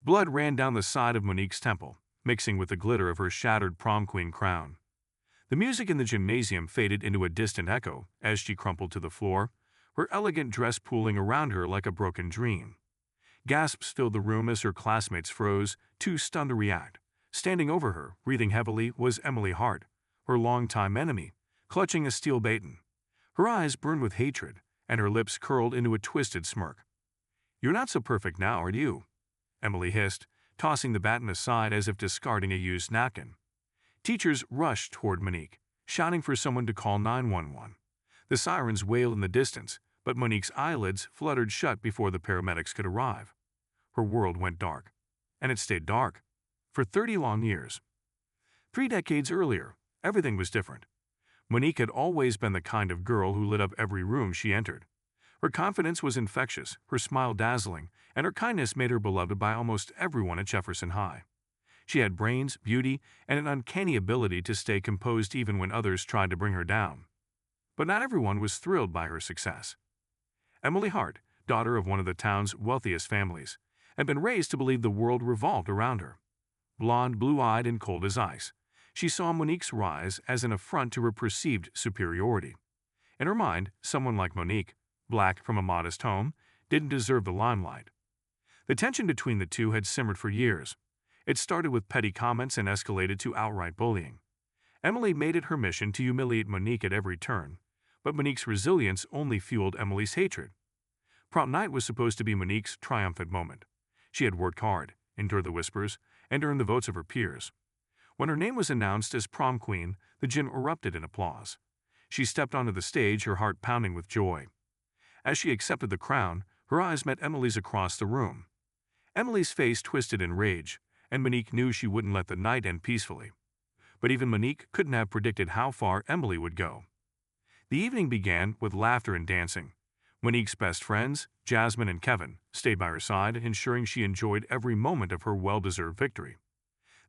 Blood ran down the side of Monique's temple, mixing with the glitter of her shattered prom queen crown. The music in the gymnasium faded into a distant echo as she crumpled to the floor, her elegant dress pooling around her like a broken dream. Gasps filled the room as her classmates froze, too stunned to react. Standing over her, breathing heavily, was Emily Hart, her longtime enemy, clutching a steel baton. Her eyes burned with hatred, and her lips curled into a twisted smirk. "You're not so perfect now, are you?" Emily hissed, tossing the baton aside as if discarding a used napkin. Teachers rushed toward Monique, shouting for someone to call 911. The sirens wailed in the distance, but Monique's eyelids fluttered shut before the paramedics could arrive. Her world went dark, and it stayed dark for 30 long years. 3 decades earlier, everything was different. Monique had always been the kind of girl who lit up every room she entered. Her confidence was infectious, her smile dazzling, and her kindness made her beloved by almost everyone at Jefferson High. She had brains, beauty, and an uncanny ability to stay composed even when others tried to bring her down. But not everyone was thrilled by her success. Emily Hart, daughter of one of the town's wealthiest families, had been raised to believe the world revolved around her. Blonde, blue-eyed, and cold as ice, she saw Monique's rise as an affront to her perceived superiority. In her mind, someone like Monique, black from a modest home, didn't deserve the limelight. The tension between the two had simmered for years. It started with petty comments and escalated to outright bullying. Emily made it her mission to humiliate Monique at every turn, but Monique's resilience only fueled Emily's hatred. Prom night was supposed to be Monique's triumphant moment. She had worked hard, endured the whispers, and earned the votes of her peers. When her name was announced as prom queen, the gym erupted in applause. She stepped onto the stage, her heart pounding with joy. As she accepted the crown, her eyes met Emily's across the room. Emily's face twisted in rage, and Monique knew she wouldn't let the night end peacefully. But even Monique couldn't have predicted how far Emily would go. The evening began with laughter and dancing. Monique's best friends, Jasmine and Kevin, stayed by her side, ensuring she enjoyed every moment of her well-deserved victory.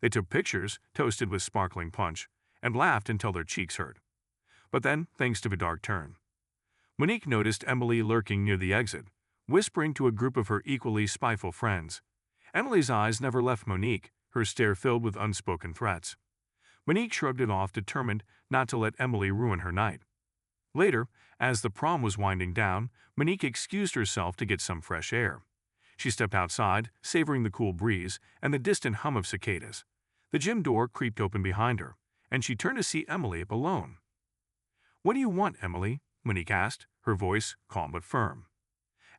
They took pictures, toasted with sparkling punch, and laughed until their cheeks hurt. But then, things took a dark turn. Monique noticed Emily lurking near the exit, whispering to a group of her equally spiteful friends. Emily's eyes never left Monique, her stare filled with unspoken threats. Monique shrugged it off, determined not to let Emily ruin her night. Later, as the prom was winding down, Monique excused herself to get some fresh air. She stepped outside, savoring the cool breeze and the distant hum of cicadas. The gym door creaked open behind her, and she turned to see Emily alone. "What do you want, Emily?" Monique asked, her voice calm but firm.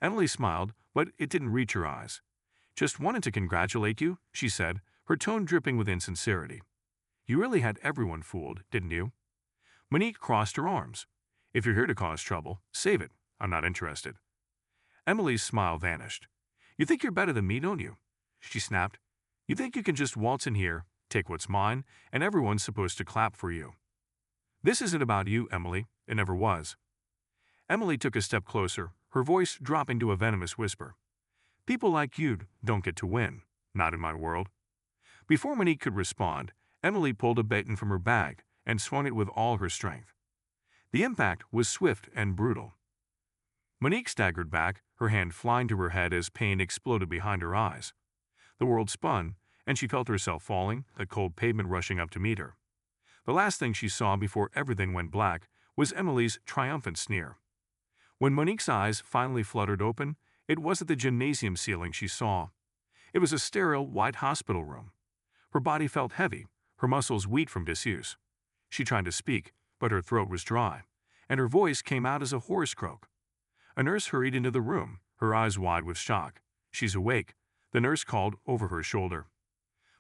Emily smiled, but it didn't reach her eyes. "Just wanted to congratulate you," she said, her tone dripping with insincerity. "You really had everyone fooled, didn't you?" Monique crossed her arms. "If you're here to cause trouble, save it. I'm not interested." Emily's smile vanished. "You think you're better than me, don't you?" she snapped. "You think you can just waltz in here, take what's mine, and everyone's supposed to clap for you." "This isn't about you, Emily. It never was." Emily took a step closer, her voice dropping to a venomous whisper. "People like you don't get to win. Not in my world." Before Monique could respond, Emily pulled a baton from her bag and swung it with all her strength. The impact was swift and brutal. Monique staggered back, her hand flying to her head as pain exploded behind her eyes. The world spun, and she felt herself falling, the cold pavement rushing up to meet her. The last thing she saw before everything went black was Emily's triumphant sneer. When Monique's eyes finally fluttered open, it wasn't the gymnasium ceiling she saw. It was a sterile, white hospital room. Her body felt heavy, her muscles weak from disuse. She tried to speak, but her throat was dry, and her voice came out as a hoarse croak. A nurse hurried into the room, her eyes wide with shock. "She's awake," the nurse called over her shoulder.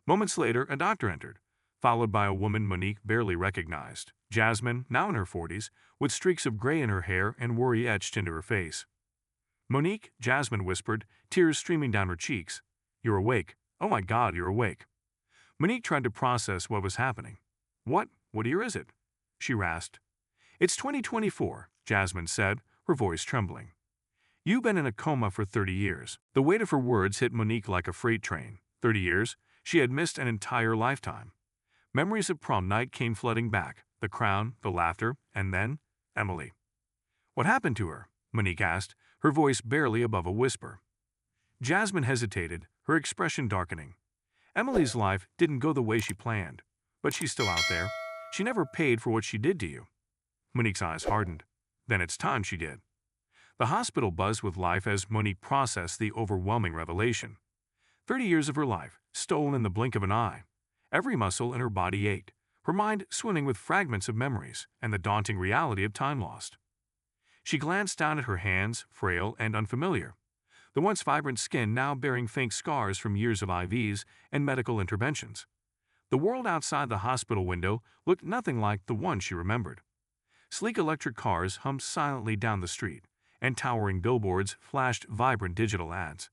Moments later, a doctor entered, followed by a woman Monique barely recognized, Jasmine, now in her 40s, with streaks of gray in her hair and worry etched into her face. "Monique," Jasmine whispered, tears streaming down her cheeks. "You're awake. Oh my God, you're awake." Monique tried to process what was happening. What year is it?" she rasped. "It's 2024, Jasmine said, her voice trembling. "You've been in a coma for 30 years. The weight of her words hit Monique like a freight train. 30 years? She had missed an entire lifetime. Memories of prom night came flooding back, the crown, the laughter, and then Emily. "What happened to her?" Monique asked, her voice barely above a whisper. Jasmine hesitated, her expression darkening. Emily's life didn't go the way she planned, but she's still out there. She never paid for what she did to you. Monique's eyes hardened. Then it's time she did. The hospital buzzed with life as Monique processed the overwhelming revelation. 30 years of her life, stolen in the blink of an eye. Every muscle in her body ached, her mind swimming with fragments of memories and the daunting reality of time lost. She glanced down at her hands, frail and unfamiliar, the once vibrant skin now bearing faint scars from years of IVs and medical interventions. The world outside the hospital window looked nothing like the one she remembered. Sleek electric cars hummed silently down the street, and towering billboards flashed vibrant digital ads.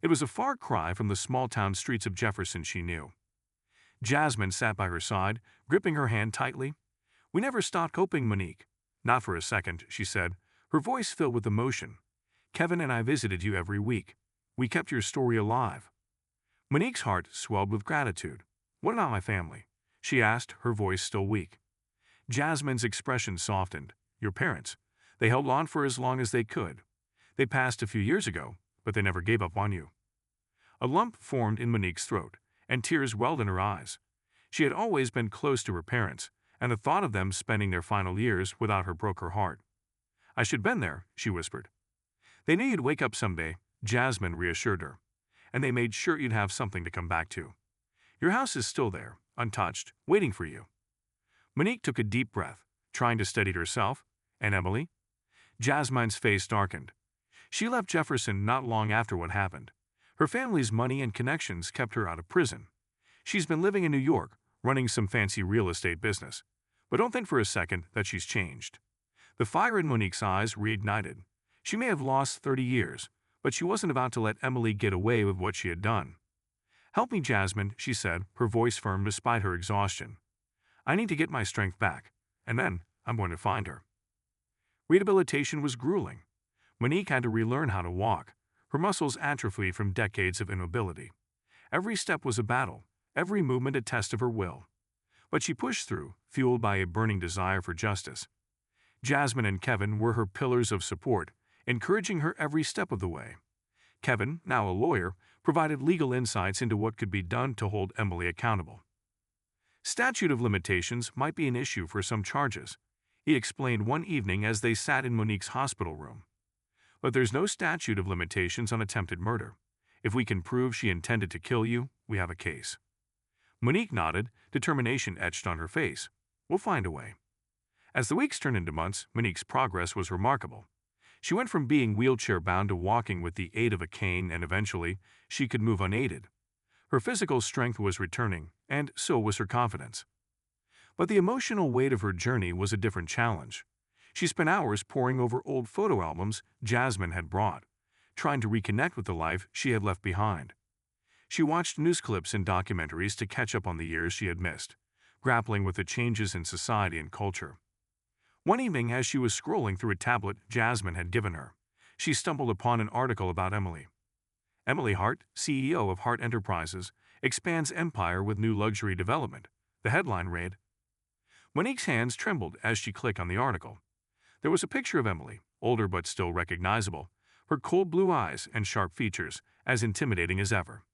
It was a far cry from the small-town streets of Jefferson she knew. Jasmine sat by her side, gripping her hand tightly. "We never stopped hoping, Monique." "Not for a second," she said, her voice filled with emotion. "Kevin and I visited you every week. We kept your story alive." Monique's heart swelled with gratitude. "What about my family?" she asked, her voice still weak. Jasmine's expression softened. "Your parents. They held on for as long as they could. They passed a few years ago, but they never gave up on you." A lump formed in Monique's throat, and tears welled in her eyes. She had always been close to her parents, and the thought of them spending their final years without her broke her heart. "I should have been there," she whispered. "They knew you'd wake up someday," Jasmine reassured her, "and they made sure you'd have something to come back to. Your house is still there, untouched, waiting for you." Monique took a deep breath, trying to steady herself. "And Emily?" Jasmine's face darkened. "She left Jefferson not long after what happened. Her family's money and connections kept her out of prison. She's been living in New York, running some fancy real estate business. But don't think for a second that she's changed." The fire in Monique's eyes reignited. She may have lost 30 years, but she wasn't about to let Emily get away with what she had done. "Help me, Jasmine," she said, her voice firm despite her exhaustion. "I need to get my strength back, and then I'm going to find her." Rehabilitation was grueling. Monique had to relearn how to walk, her muscles atrophied from decades of immobility. Every step was a battle, every movement a test of her will. But she pushed through, fueled by a burning desire for justice. Jasmine and Kevin were her pillars of support, encouraging her every step of the way. Kevin, now a lawyer, provided legal insights into what could be done to hold Emily accountable. Statute of limitations might be an issue for some charges, he explained one evening as they sat in Monique's hospital room. "But there's no statute of limitations on attempted murder. If we can prove she intended to kill you, we have a case." Monique nodded, determination etched on her face. "We'll find a way." As the weeks turned into months, Monique's progress was remarkable. She went from being wheelchair-bound to walking with the aid of a cane, and eventually, she could move unaided. Her physical strength was returning, and so was her confidence. But the emotional weight of her journey was a different challenge. She spent hours poring over old photo albums Jasmine had brought, trying to reconnect with the life she had left behind. She watched news clips and documentaries to catch up on the years she had missed, grappling with the changes in society and culture. One evening, as she was scrolling through a tablet Jasmine had given her, she stumbled upon an article about Emily. Emily Hart, CEO of Hart Enterprises, expands empire with new luxury development, the headline read. Monique's hands trembled as she clicked on the article. There was a picture of Emily, older but still recognizable, her cold blue eyes and sharp features as intimidating as ever.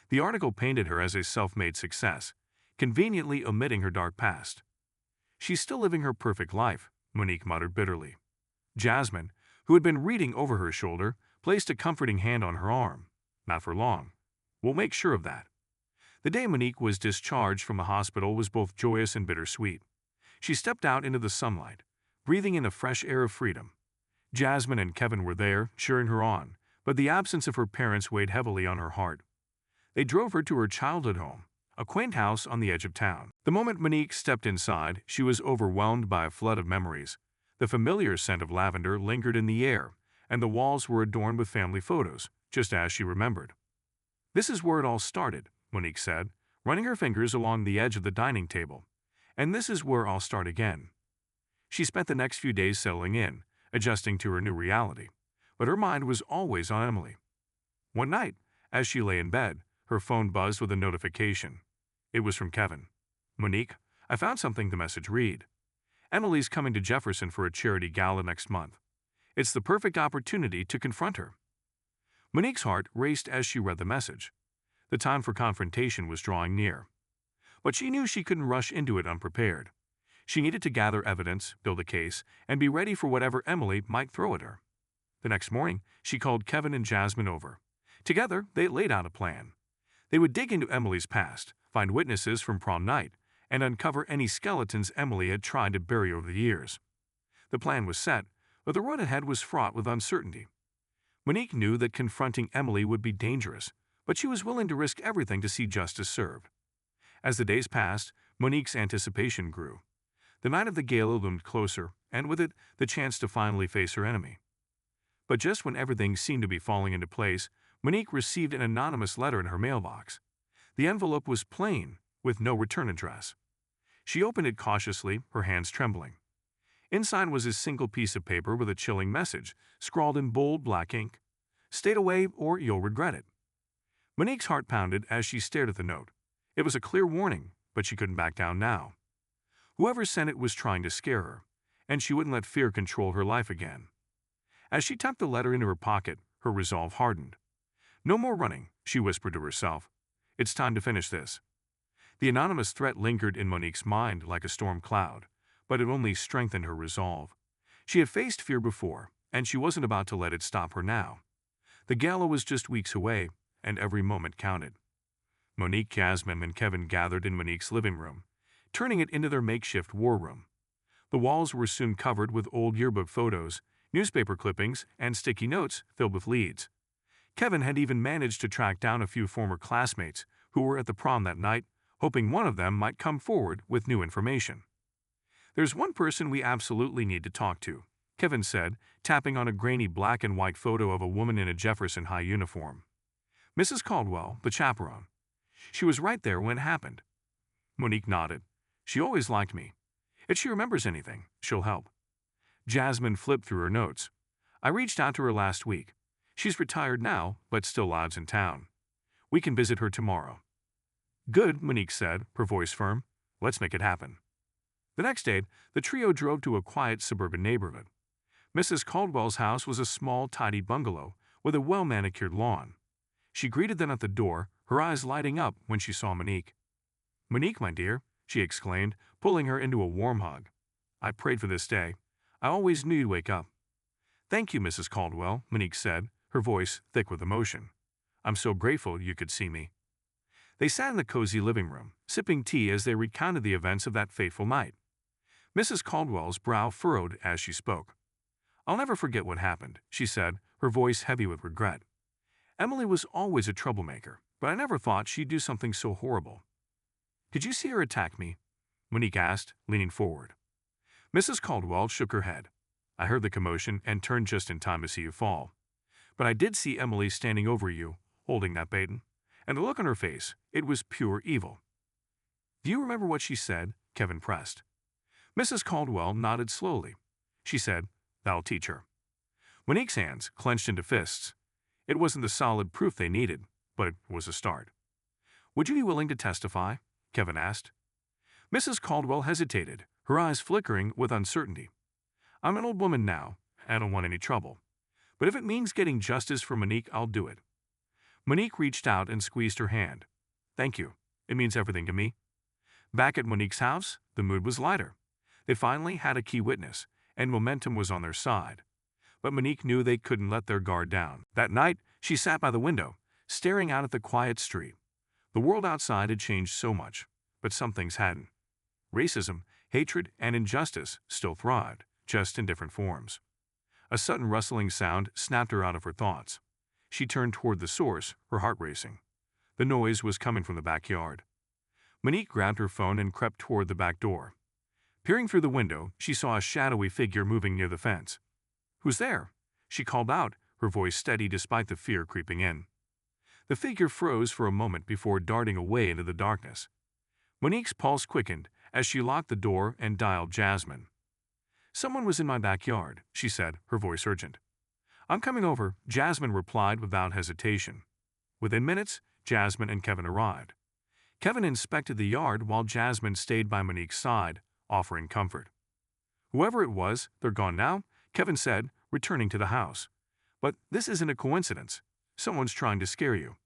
The article painted her as a self-made success, conveniently omitting her dark past. "She's still living her perfect life," Monique muttered bitterly. Jasmine, who had been reading over her shoulder, placed a comforting hand on her arm. "Not for long. We'll make sure of that." The day Monique was discharged from the hospital was both joyous and bittersweet. She stepped out into the sunlight, breathing in the fresh air of freedom. Jasmine and Kevin were there, cheering her on, but the absence of her parents weighed heavily on her heart. They drove her to her childhood home, a quaint house on the edge of town. The moment Monique stepped inside, she was overwhelmed by a flood of memories. The familiar scent of lavender lingered in the air, and the walls were adorned with family photos, just as she remembered. "This is where it all started," Monique said, running her fingers along the edge of the dining table. "And this is where I'll start again." She spent the next few days settling in, adjusting to her new reality, but her mind was always on Emily. One night, as she lay in bed, her phone buzzed with a notification. It was from Kevin. "Monique, I found something," the message read. "Emily's coming to Jefferson for a charity gala next month. It's the perfect opportunity to confront her." Monique's heart raced as she read the message. The time for confrontation was drawing near. But she knew she couldn't rush into it unprepared. She needed to gather evidence, build a case, and be ready for whatever Emily might throw at her. The next morning, she called Kevin and Jasmine over. Together, they laid out a plan. They would dig into Emily's past, find witnesses from prom night, and uncover any skeletons Emily had tried to bury over the years. The plan was set, but the road ahead was fraught with uncertainty. Monique knew that confronting Emily would be dangerous, but she was willing to risk everything to see justice served. As the days passed, Monique's anticipation grew. The night of the gala loomed closer, and with it, the chance to finally face her enemy. But just when everything seemed to be falling into place, Monique received an anonymous letter in her mailbox. The envelope was plain, with no return address. She opened it cautiously, her hands trembling. Inside was a single piece of paper with a chilling message, scrawled in bold black ink. "Stay away or you'll regret it." Monique's heart pounded as she stared at the note. It was a clear warning, but she couldn't back down now. Whoever sent it was trying to scare her, and she wouldn't let fear control her life again. As she tucked the letter into her pocket, her resolve hardened. "No more running," she whispered to herself. "It's time to finish this." The anonymous threat lingered in Monique's mind like a storm cloud, but it only strengthened her resolve. She had faced fear before, and she wasn't about to let it stop her now. The gala was just weeks away, and every moment counted. Monique, Jasmine, and Kevin gathered in Monique's living room, turning it into their makeshift war room. The walls were soon covered with old yearbook photos, newspaper clippings, and sticky notes filled with leads. Kevin had even managed to track down a few former classmates who were at the prom that night, hoping one of them might come forward with new information. "There's one person we absolutely need to talk to," Kevin said, tapping on a grainy black and white photo of a woman in a Jefferson High uniform. "Mrs. Caldwell, the chaperone. She was right there when it happened." Monique nodded. "She always liked me. If she remembers anything, she'll help." Jasmine flipped through her notes. "I reached out to her last week. She's retired now, but still lives in town. We can visit her tomorrow." "Good," Monique said, her voice firm. "Let's make it happen." The next day, the trio drove to a quiet suburban neighborhood. Mrs. Caldwell's house was a small, tidy bungalow with a well-manicured lawn. She greeted them at the door, her eyes lighting up when she saw Monique. "Monique, my dear," she exclaimed, pulling her into a warm hug. "I prayed for this day. I always knew you'd wake up." "Thank you, Mrs. Caldwell," Monique said, her voice thick with emotion. "I'm so grateful you could see me." They sat in the cozy living room, sipping tea as they recounted the events of that fateful night. Mrs. Caldwell's brow furrowed as she spoke. "I'll never forget what happened," she said, her voice heavy with regret. "Emily was always a troublemaker, but I never thought she'd do something so horrible." "Did you see her attack me?" Monique asked, leaning forward. Mrs. Caldwell shook her head. "I heard the commotion and turned just in time to see you fall. But I did see Emily standing over you, holding that baton, and the look on her face, it was pure evil." "Do you remember what she said?" Kevin pressed. Mrs. Caldwell nodded slowly. She said, "That'll teach her." Monique's hands clenched into fists. It wasn't the solid proof they needed, but it was a start. "Would you be willing to testify?" Kevin asked. Mrs. Caldwell hesitated, her eyes flickering with uncertainty. "I'm an old woman now. I don't want any trouble. But if it means getting justice for Monique, I'll do it." Monique reached out and squeezed her hand. "Thank you. It means everything to me." Back at Monique's house, the mood was lighter. They finally had a key witness, and momentum was on their side. But Monique knew they couldn't let their guard down. That night, she sat by the window, staring out at the quiet street. The world outside had changed so much, but some things hadn't. Racism, hatred, and injustice still thrived, just in different forms. A sudden rustling sound snapped her out of her thoughts. She turned toward the source, her heart racing. The noise was coming from the backyard. Monique grabbed her phone and crept toward the back door. Peering through the window, she saw a shadowy figure moving near the fence. "Who's there?" she called out, her voice steady despite the fear creeping in. The figure froze for a moment before darting away into the darkness. Monique's pulse quickened as she locked the door and dialed Jasmine. "Someone was in my backyard," she said, her voice urgent. "I'm coming over," Jasmine replied without hesitation. Within minutes, Jasmine and Kevin arrived. Kevin inspected the yard while Jasmine stayed by Monique's side, offering comfort. "Whoever it was, they're gone now," Kevin said, returning to the house. "But this isn't a coincidence. Someone's trying to scare you."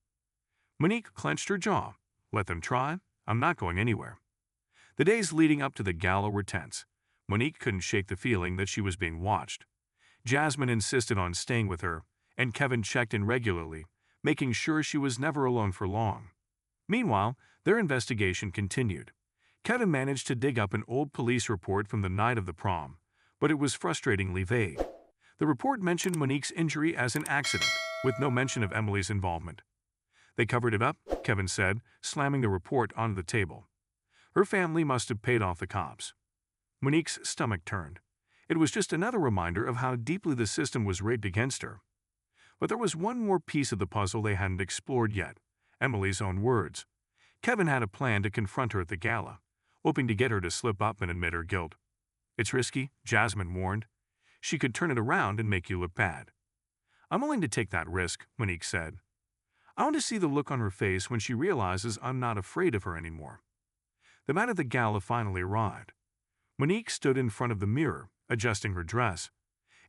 Monique clenched her jaw. Let them try. I'm not going anywhere. The days leading up to the gala were tense. Monique couldn't shake the feeling that she was being watched. Jasmine insisted on staying with her, and Kevin checked in regularly, making sure she was never alone for long. Meanwhile, their investigation continued. Kevin managed to dig up an old police report from the night of the prom, but it was frustratingly vague. The report mentioned Monique's injury as an accident, with no mention of Emily's involvement. They covered it up, Kevin said, slamming the report onto the table. Her family must have paid off the cops. Monique's stomach turned. It was just another reminder of how deeply the system was rigged against her. But there was one more piece of the puzzle they hadn't explored yet, Emily's own words. Kevin had a plan to confront her at the gala, hoping to get her to slip up and admit her guilt. It's risky, Jasmine warned. She could turn it around and make you look bad. I'm willing to take that risk, Monique said. I want to see the look on her face when she realizes I'm not afraid of her anymore. The night of the gala finally arrived. Monique stood in front of the mirror, adjusting her dress.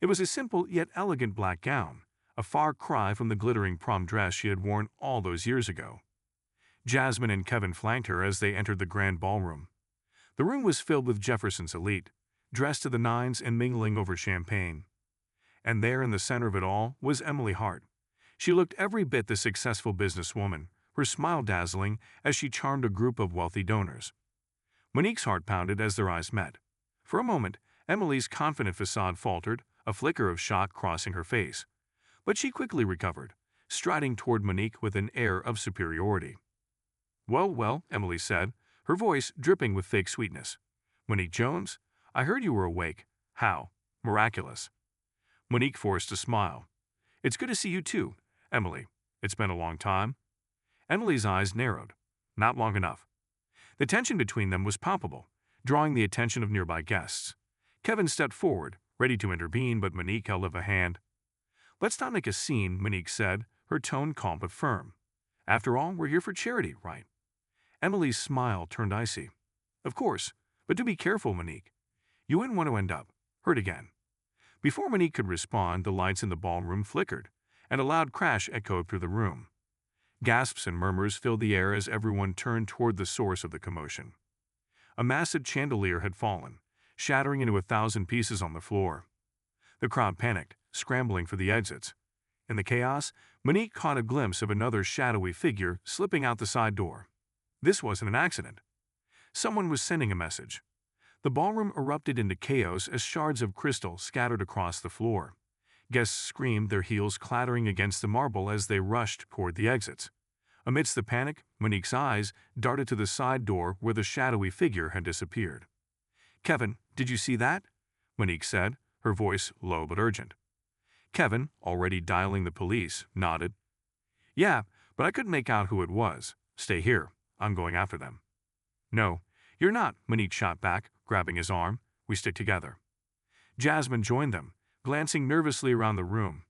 It was a simple yet elegant black gown, a far cry from the glittering prom dress she had worn all those years ago. Jasmine and Kevin flanked her as they entered the grand ballroom. The room was filled with Jefferson's elite, dressed to the nines and mingling over champagne. And there in the center of it all was Emily Hart. She looked every bit the successful businesswoman, her smile dazzling as she charmed a group of wealthy donors. Monique's heart pounded as their eyes met. For a moment, Emily's confident facade faltered, a flicker of shock crossing her face. But she quickly recovered, striding toward Monique with an air of superiority. Well, well, Emily said, her voice dripping with fake sweetness. Monique Jones, I heard you were awake. How? Miraculous. Monique forced a smile. It's good to see you too, Emily. It's been a long time. Emily's eyes narrowed. Not long enough. The tension between them was palpable, drawing the attention of nearby guests. Kevin stepped forward, ready to intervene, but Monique held up a hand. Let's not make a scene, Monique said, her tone calm but firm. After all, we're here for charity, right? Emily's smile turned icy. Of course, but do be careful, Monique. You wouldn't want to end up hurt again. Before Monique could respond, the lights in the ballroom flickered, and a loud crash echoed through the room. Gasps and murmurs filled the air as everyone turned toward the source of the commotion. A massive chandelier had fallen, shattering into 1,000 pieces on the floor. The crowd panicked, scrambling for the exits. In the chaos, Monique caught a glimpse of another shadowy figure slipping out the side door. This wasn't an accident. Someone was sending a message. The ballroom erupted into chaos as shards of crystal scattered across the floor. Guests screamed, their heels clattering against the marble as they rushed toward the exits. Amidst the panic, Monique's eyes darted to the side door where the shadowy figure had disappeared. Kevin, did you see that? Monique said, her voice low but urgent. Kevin, already dialing the police, nodded. Yeah, but I couldn't make out who it was. Stay here. I'm going after them. No, you're not, Monique shot back, grabbing his arm. We stick together. Jasmine joined them, glancing nervously around the room.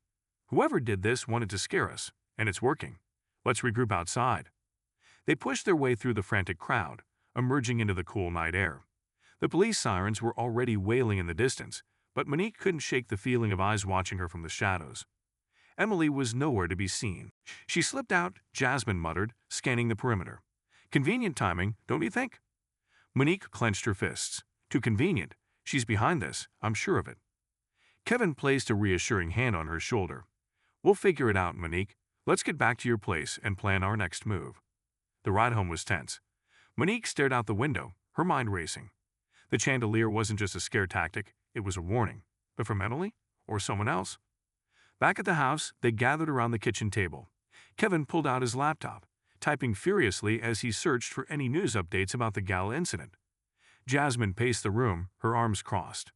Whoever did this wanted to scare us, and it's working. Let's regroup outside. They pushed their way through the frantic crowd, emerging into the cool night air. The police sirens were already wailing in the distance, but Monique couldn't shake the feeling of eyes watching her from the shadows. Emily was nowhere to be seen. She slipped out, Jasmine muttered, scanning the perimeter. Convenient timing, don't you think? Monique clenched her fists. Too convenient. She's behind this, I'm sure of it. Kevin placed a reassuring hand on her shoulder. We'll figure it out, Monique. Let's get back to your place and plan our next move. The ride home was tense. Monique stared out the window, her mind racing. The chandelier wasn't just a scare tactic, it was a warning. But from Emily? Or someone else? Back at the house, they gathered around the kitchen table. Kevin pulled out his laptop, typing furiously as he searched for any news updates about the gala incident. Jasmine paced the room, her arms crossed.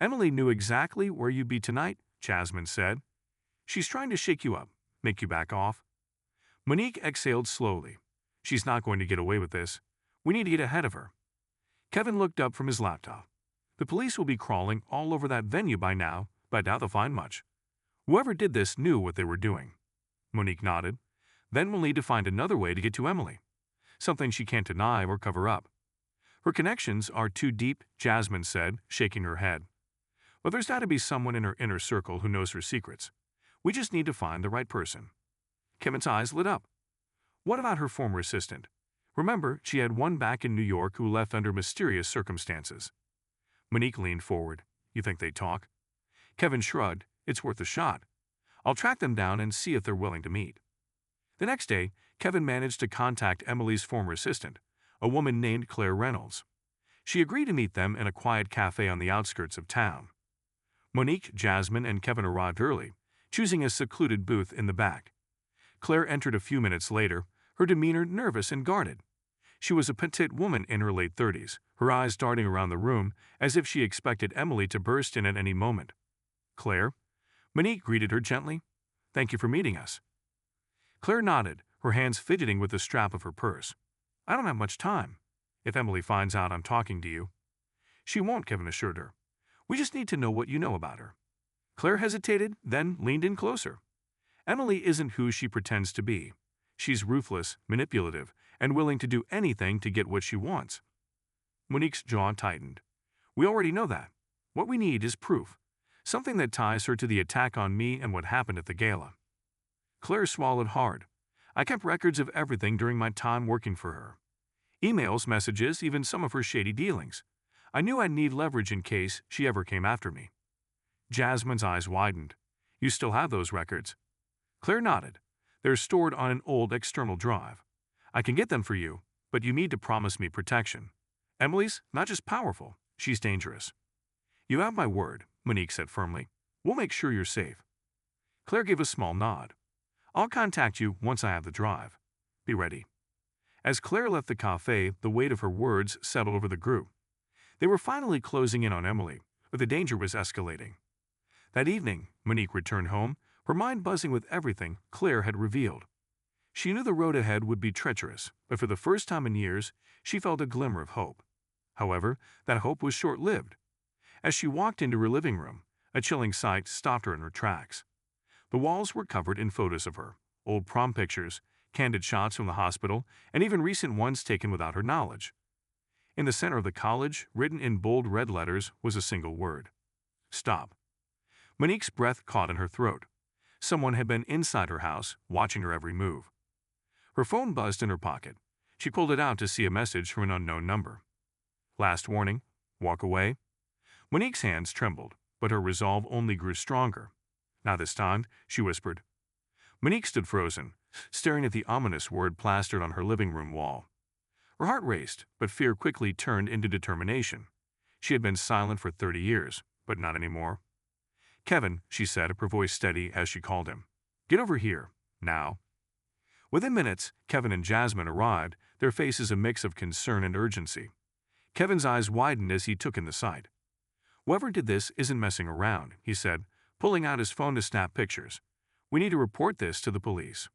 Emily knew exactly where you'd be tonight, Jasmine said. She's trying to shake you up, make you back off. Monique exhaled slowly. She's not going to get away with this. We need to get ahead of her. Kevin looked up from his laptop. The police will be crawling all over that venue by now, but I doubt they'll find much. Whoever did this knew what they were doing. Monique nodded. Then we'll need to find another way to get to Emily. Something she can't deny or cover up. Her connections are too deep, Jasmine said, shaking her head. But there's got to be someone in her inner circle who knows her secrets. We just need to find the right person. Kevin's eyes lit up. What about her former assistant? Remember, she had one back in New York who left under mysterious circumstances. Monique leaned forward. You think they'd talk? Kevin shrugged. It's worth a shot. I'll track them down and see if they're willing to meet. The next day, Kevin managed to contact Emily's former assistant, a woman named Claire Reynolds. She agreed to meet them in a quiet cafe on the outskirts of town. Monique, Jasmine, and Kevin arrived early, choosing a secluded booth in the back. Claire entered a few minutes later, her demeanor nervous and guarded. She was a petite woman in her late 30s, her eyes darting around the room as if she expected Emily to burst in at any moment. Claire? Monique greeted her gently. Thank you for meeting us. Claire nodded, her hands fidgeting with the strap of her purse. I don't have much time. If Emily finds out I'm talking to you. She won't, Kevin assured her. We just need to know what you know about her. Claire hesitated, then leaned in closer. Emily isn't who she pretends to be. She's ruthless, manipulative, and willing to do anything to get what she wants. Monique's jaw tightened. We already know that. What we need is proof. Something that ties her to the attack on me and what happened at the gala. Claire swallowed hard. I kept records of everything during my time working for her. Emails, messages, even some of her shady dealings. I knew I'd need leverage in case she ever came after me. Jasmine's eyes widened. You still have those records? Claire nodded. They're stored on an old external drive. I can get them for you, but you need to promise me protection. Emily's not just powerful, she's dangerous. You have my word, Monique said firmly. We'll make sure you're safe. Claire gave a small nod. I'll contact you once I have the drive. Be ready. As Claire left the cafe, the weight of her words settled over the group. They were finally closing in on Emily, but the danger was escalating. That evening, Monique returned home, her mind buzzing with everything Claire had revealed. She knew the road ahead would be treacherous, but for the first time in years, she felt a glimmer of hope. However, that hope was short-lived. As she walked into her living room, a chilling sight stopped her in her tracks. The walls were covered in photos of her, old prom pictures, candid shots from the hospital, and even recent ones taken without her knowledge. In the center of the college, written in bold red letters, was a single word. Stop. Monique's breath caught in her throat. Someone had been inside her house, watching her every move. Her phone buzzed in her pocket. She pulled it out to see a message from an unknown number. Last warning, walk away. Monique's hands trembled, but her resolve only grew stronger. Now this time, she whispered. Monique stood frozen, staring at the ominous word plastered on her living room wall. Her heart raced, but fear quickly turned into determination. She had been silent for 30 years, but not anymore. Kevin, she said, her voice steady as she called him. Get over here, now. Within minutes, Kevin and Jasmine arrived, their faces a mix of concern and urgency. Kevin's eyes widened as he took in the sight. Whoever did this isn't messing around, he said, pulling out his phone to snap pictures. We need to report this to the police.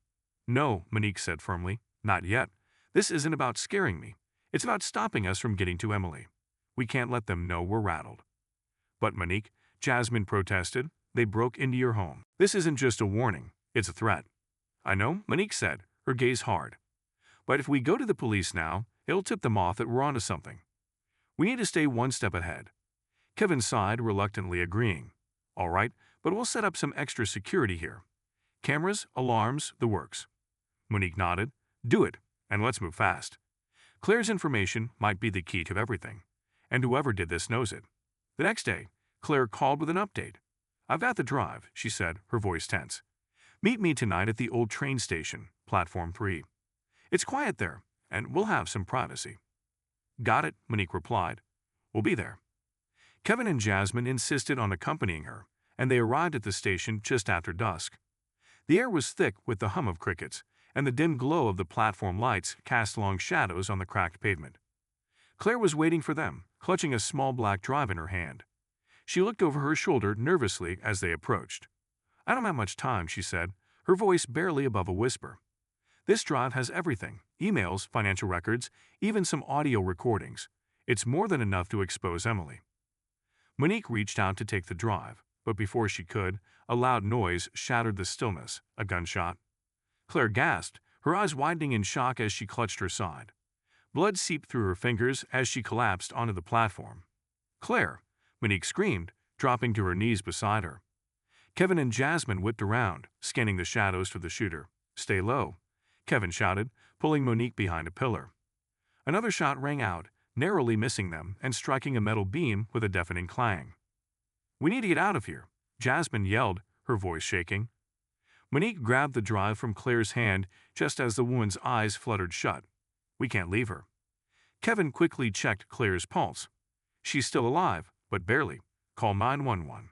No, Monique said firmly, not yet. This isn't about scaring me. It's about stopping us from getting to Emily. We can't let them know we're rattled. But Monique, Jasmine protested, they broke into your home. This isn't just a warning, it's a threat. I know, Monique said, her gaze hard. But if we go to the police now, it'll tip them off that we're onto something. We need to stay one step ahead. Kevin sighed, reluctantly agreeing. All right, but we'll set up some extra security here. Cameras, alarms, the works. Monique nodded. Do it, and let's move fast. Claire's information might be the key to everything, and whoever did this knows it. The next day, Claire called with an update. I've got the drive, she said, her voice tense. Meet me tonight at the old train station, platform 3. It's quiet there, and we'll have some privacy. Got it, Monique replied. We'll be there. Kevin and Jasmine insisted on accompanying her, and they arrived at the station just after dusk. The air was thick with the hum of crickets, and the dim glow of the platform lights cast long shadows on the cracked pavement. Claire was waiting for them, clutching a small black drive in her hand. She looked over her shoulder nervously as they approached. I don't have much time, she said, her voice barely above a whisper. This drive has everything, emails, financial records, even some audio recordings. It's more than enough to expose Emily. Monique reached out to take the drive, but before she could, a loud noise shattered the stillness, a gunshot. Claire gasped, her eyes widening in shock as she clutched her side. Blood seeped through her fingers as she collapsed onto the platform. Claire, Monique screamed, dropping to her knees beside her. Kevin and Jasmine whipped around, scanning the shadows for the shooter. Stay low. Kevin shouted, pulling Monique behind a pillar. Another shot rang out, narrowly missing them and striking a metal beam with a deafening clang. "We need to get out of here," Jasmine yelled, her voice shaking. Monique grabbed the drive from Claire's hand just as the woman's eyes fluttered shut. "We can't leave her." Kevin quickly checked Claire's pulse. "She's still alive, but barely. Call 911.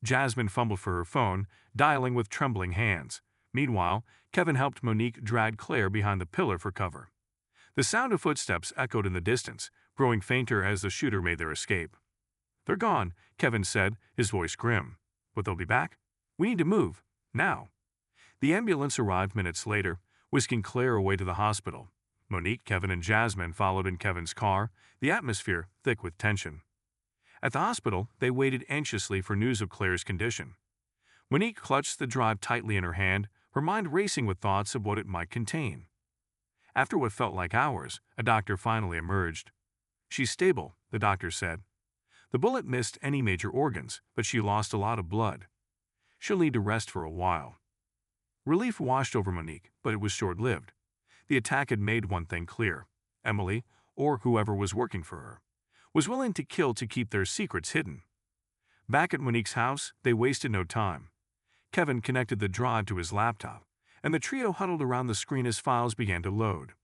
Jasmine fumbled for her phone, dialing with trembling hands. Meanwhile, Kevin helped Monique drag Claire behind the pillar for cover. The sound of footsteps echoed in the distance, growing fainter as the shooter made their escape. "They're gone," Kevin said, his voice grim. "But they'll be back. We need to move. Now." The ambulance arrived minutes later, whisking Claire away to the hospital. Monique, Kevin, and Jasmine followed in Kevin's car, the atmosphere thick with tension. At the hospital, they waited anxiously for news of Claire's condition. Monique clutched the drive tightly in her hand, her mind racing with thoughts of what it might contain. After what felt like hours, a doctor finally emerged. "She's stable," the doctor said. "The bullet missed any major organs, but she lost a lot of blood. She'll need to rest for a while." Relief washed over Monique, but it was short-lived. The attack had made one thing clear. Emily, or whoever was working for her, was willing to kill to keep their secrets hidden. Back at Monique's house, they wasted no time. Kevin connected the drive to his laptop, and the trio huddled around the screen as files began to load.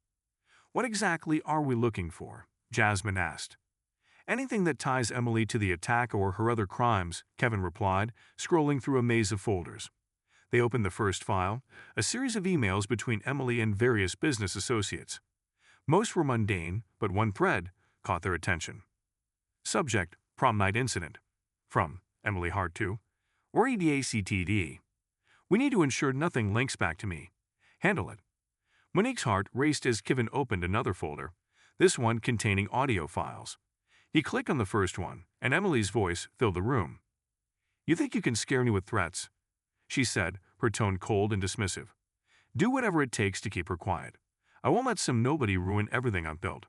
"What exactly are we looking for?" Jasmine asked. "Anything that ties Emily to the attack or her other crimes," Kevin replied, scrolling through a maze of folders. They opened the first file, a series of emails between Emily and various business associates. Most were mundane, but one thread caught their attention. Subject: Prom Night Incident. From Emily Hart to Worry DACTD. "We need to ensure nothing links back to me. Handle it." Monique's heart raced as Kevin opened another folder, this one containing audio files. He clicked on the first one, and Emily's voice filled the room. "You think you can scare me with threats?" she said, her tone cold and dismissive. "Do whatever it takes to keep her quiet. I won't let some nobody ruin everything I've built."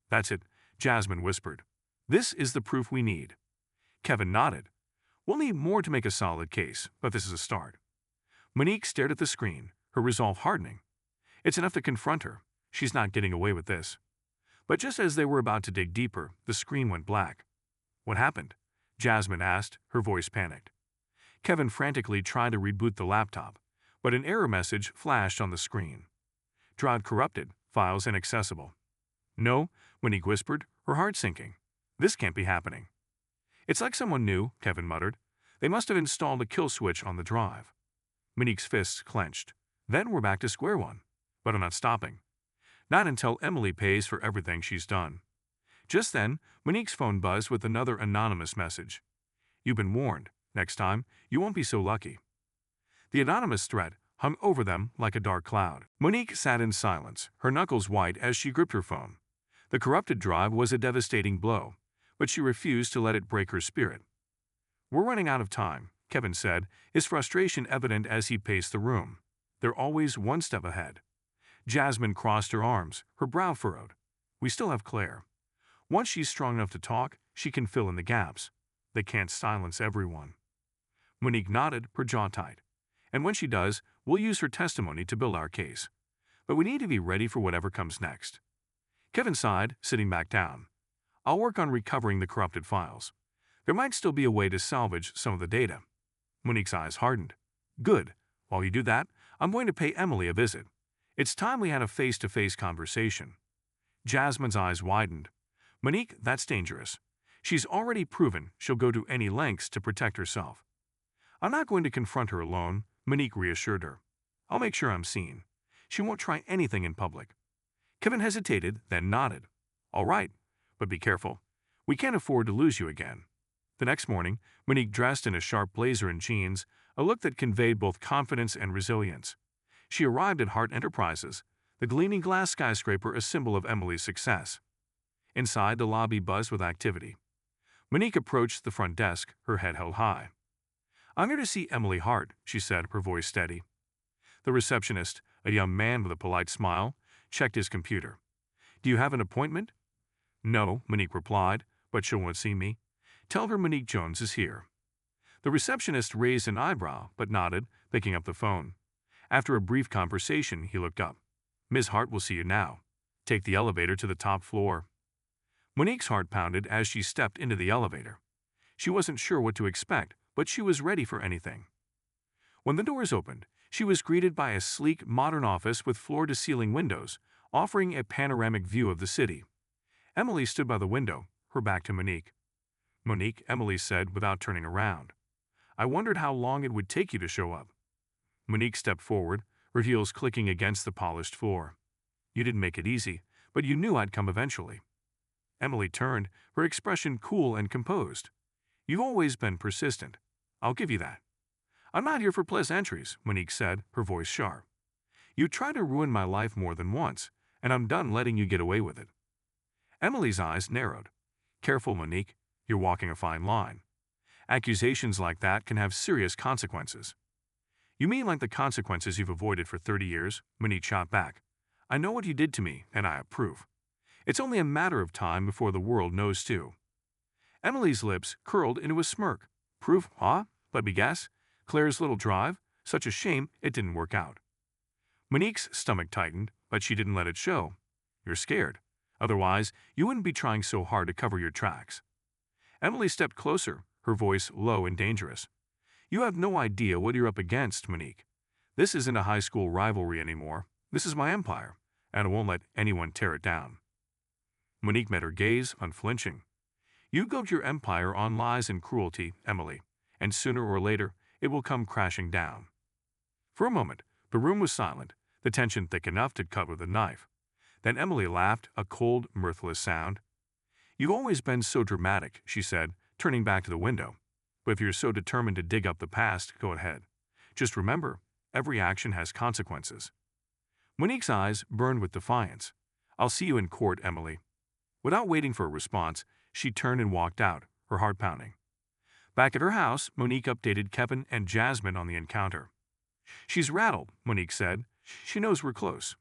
"That's it," Jasmine whispered. "This is the proof we need." Kevin nodded. "We'll need more to make a solid case, but this is a start." Monique stared at the screen, her resolve hardening. It's enough to confront her. She's not getting away with this. But just as they were about to dig deeper, the screen went black. "What happened?" Jasmine asked, her voice panicked. Kevin frantically tried to reboot the laptop, but an error message flashed on the screen. "Drive corrupted, files inaccessible." "No," Monique whispered, her heart sinking. "This can't be happening." "It's like someone new," Kevin muttered. "They must have installed a kill switch on the drive." Monique's fists clenched. "Then we're back to square one." But I'm not stopping. Not until Emily pays for everything she's done. Just then, Monique's phone buzzed with another anonymous message. "You've been warned. Next time, you won't be so lucky." The anonymous threat hung over them like a dark cloud. Monique sat in silence, her knuckles white as she gripped her phone. The corrupted drive was a devastating blow, but she refused to let it break her spirit. "We're running out of time," Kevin said, his frustration evident as he paced the room. "They're always one step ahead." Jasmine crossed her arms, her brow furrowed. "We still have Claire. Once she's strong enough to talk, she can fill in the gaps. They can't silence everyone." Monique nodded, her jaw tight. "And when she does, we'll use her testimony to build our case. But we need to be ready for whatever comes next." Kevin sighed, sitting back down. "I'll work on recovering the corrupted files. There might still be a way to salvage some of the data." Monique's eyes hardened. "Good. While you do that, I'm going to pay Emily a visit. It's time we had a face-to-face conversation." Jasmine's eyes widened. "Monique, that's dangerous. She's already proven she'll go to any lengths to protect herself." "I'm not going to confront her alone," Monique reassured her. "I'll make sure I'm seen. She won't try anything in public." Kevin hesitated, then nodded. "All right, but be careful. We can't afford to lose you again." The next morning, Monique dressed in a sharp blazer and jeans, a look that conveyed both confidence and resilience. She arrived at Hart Enterprises, the gleaming glass skyscraper a symbol of Emily's success. Inside, the lobby buzzed with activity. Monique approached the front desk, her head held high. "I'm here to see Emily Hart," she said, her voice steady. The receptionist, a young man with a polite smile, checked his computer. "Do you have an appointment?" "No," Monique replied, "but she'll want to see me. Tell her Monique Jones is here." The receptionist raised an eyebrow, but nodded, picking up the phone. After a brief conversation, he looked up. Ms. Hart will see you now. Take the elevator to the top floor. Monique's heart pounded as she stepped into the elevator. She wasn't sure what to expect, but she was ready for anything. When the doors opened, she was greeted by a sleek, modern office with floor-to-ceiling windows, offering a panoramic view of the city. Emily stood by the window, her back to Monique. "Monique," Emily said without turning around. "I wondered how long it would take you to show up." Monique stepped forward, her heels clicking against the polished floor. "You didn't make it easy, but you knew I'd come eventually." Emily turned, her expression cool and composed. "You've always been persistent. I'll give you that." "I'm not here for pleasantries," Monique said, her voice sharp. "You tried to ruin my life more than once, and I'm done letting you get away with it." Emily's eyes narrowed. "Careful, Monique. You're walking a fine line. Accusations like that can have serious consequences." "You mean like the consequences you've avoided for 30 years?" Monique shot back. "I know what you did to me, and I approve. It's only a matter of time before the world knows too." Emily's lips curled into a smirk. "Proof, huh? Let me guess. Claire's little drive? Such a shame it didn't work out." Monique's stomach tightened, but she didn't let it show. "You're scared. Otherwise, you wouldn't be trying so hard to cover your tracks." Emily stepped closer, her voice low and dangerous. "You have no idea what you're up against, Monique. This isn't a high school rivalry anymore. This is my empire, and I won't let anyone tear it down." Monique met her gaze, unflinching. "You built your empire on lies and cruelty, Emily, and sooner or later, it will come crashing down." For a moment, the room was silent, the tension thick enough to cut with a knife. Then Emily laughed, a cold, mirthless sound. "You've always been so dramatic," she said, turning back to the window. "But if you're so determined to dig up the past, go ahead. Just remember, every action has consequences." Monique's eyes burned with defiance. "I'll see you in court, Emily." Without waiting for a response, she turned and walked out, her heart pounding. Back at her house, Monique updated Kevin and Jasmine on the encounter. "She's rattled," Monique said. "She knows we're close."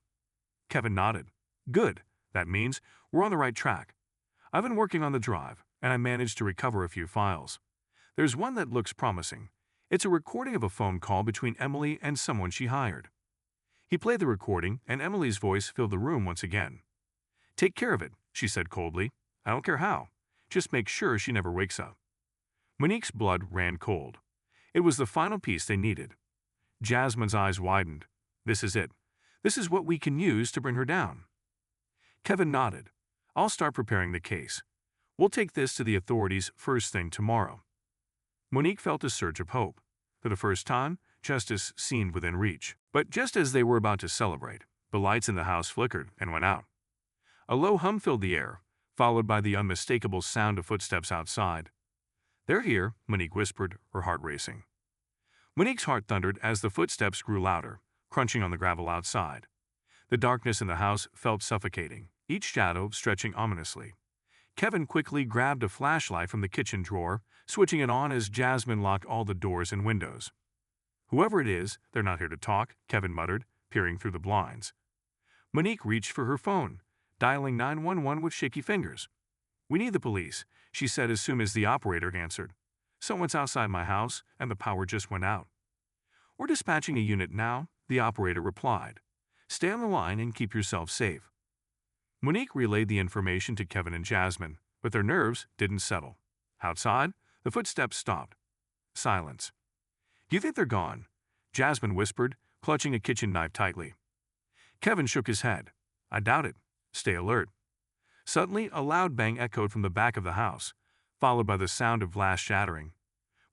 Kevin nodded. "Good. That means we're on the right track. I've been working on the drive, and I managed to recover a few files. There's one that looks promising. It's a recording of a phone call between Emily and someone she hired." He played the recording, and Emily's voice filled the room once again. "Take care of it," she said coldly. "I don't care how. Just make sure she never wakes up." Monique's blood ran cold. It was the final piece they needed. Jasmine's eyes widened. "This is it. This is what we can use to bring her down." Kevin nodded. "I'll start preparing the case. We'll take this to the authorities first thing tomorrow." Monique felt a surge of hope. For the first time, justice seemed within reach. But just as they were about to celebrate, the lights in the house flickered and went out. A low hum filled the air, followed by the unmistakable sound of footsteps outside. "They're here," Monique whispered, her heart racing. Monique's heart thundered as the footsteps grew louder, crunching on the gravel outside. The darkness in the house felt suffocating, each shadow stretching ominously. Kevin quickly grabbed a flashlight from the kitchen drawer, switching it on as Jasmine locked all the doors and windows. "Whoever it is, they're not here to talk," Kevin muttered, peering through the blinds. Monique reached for her phone, dialing 911 with shaky fingers. "We need the police," she said as soon as the operator answered. "Someone's outside my house, and the power just went out." "We're dispatching a unit now," the operator replied. "Stay on the line and keep yourself safe." Monique relayed the information to Kevin and Jasmine, but their nerves didn't settle. Outside, the footsteps stopped. Silence. "Do you think they're gone?" Jasmine whispered, clutching a kitchen knife tightly. Kevin shook his head. "I doubt it. Stay alert." Suddenly, a loud bang echoed from the back of the house, followed by the sound of glass shattering.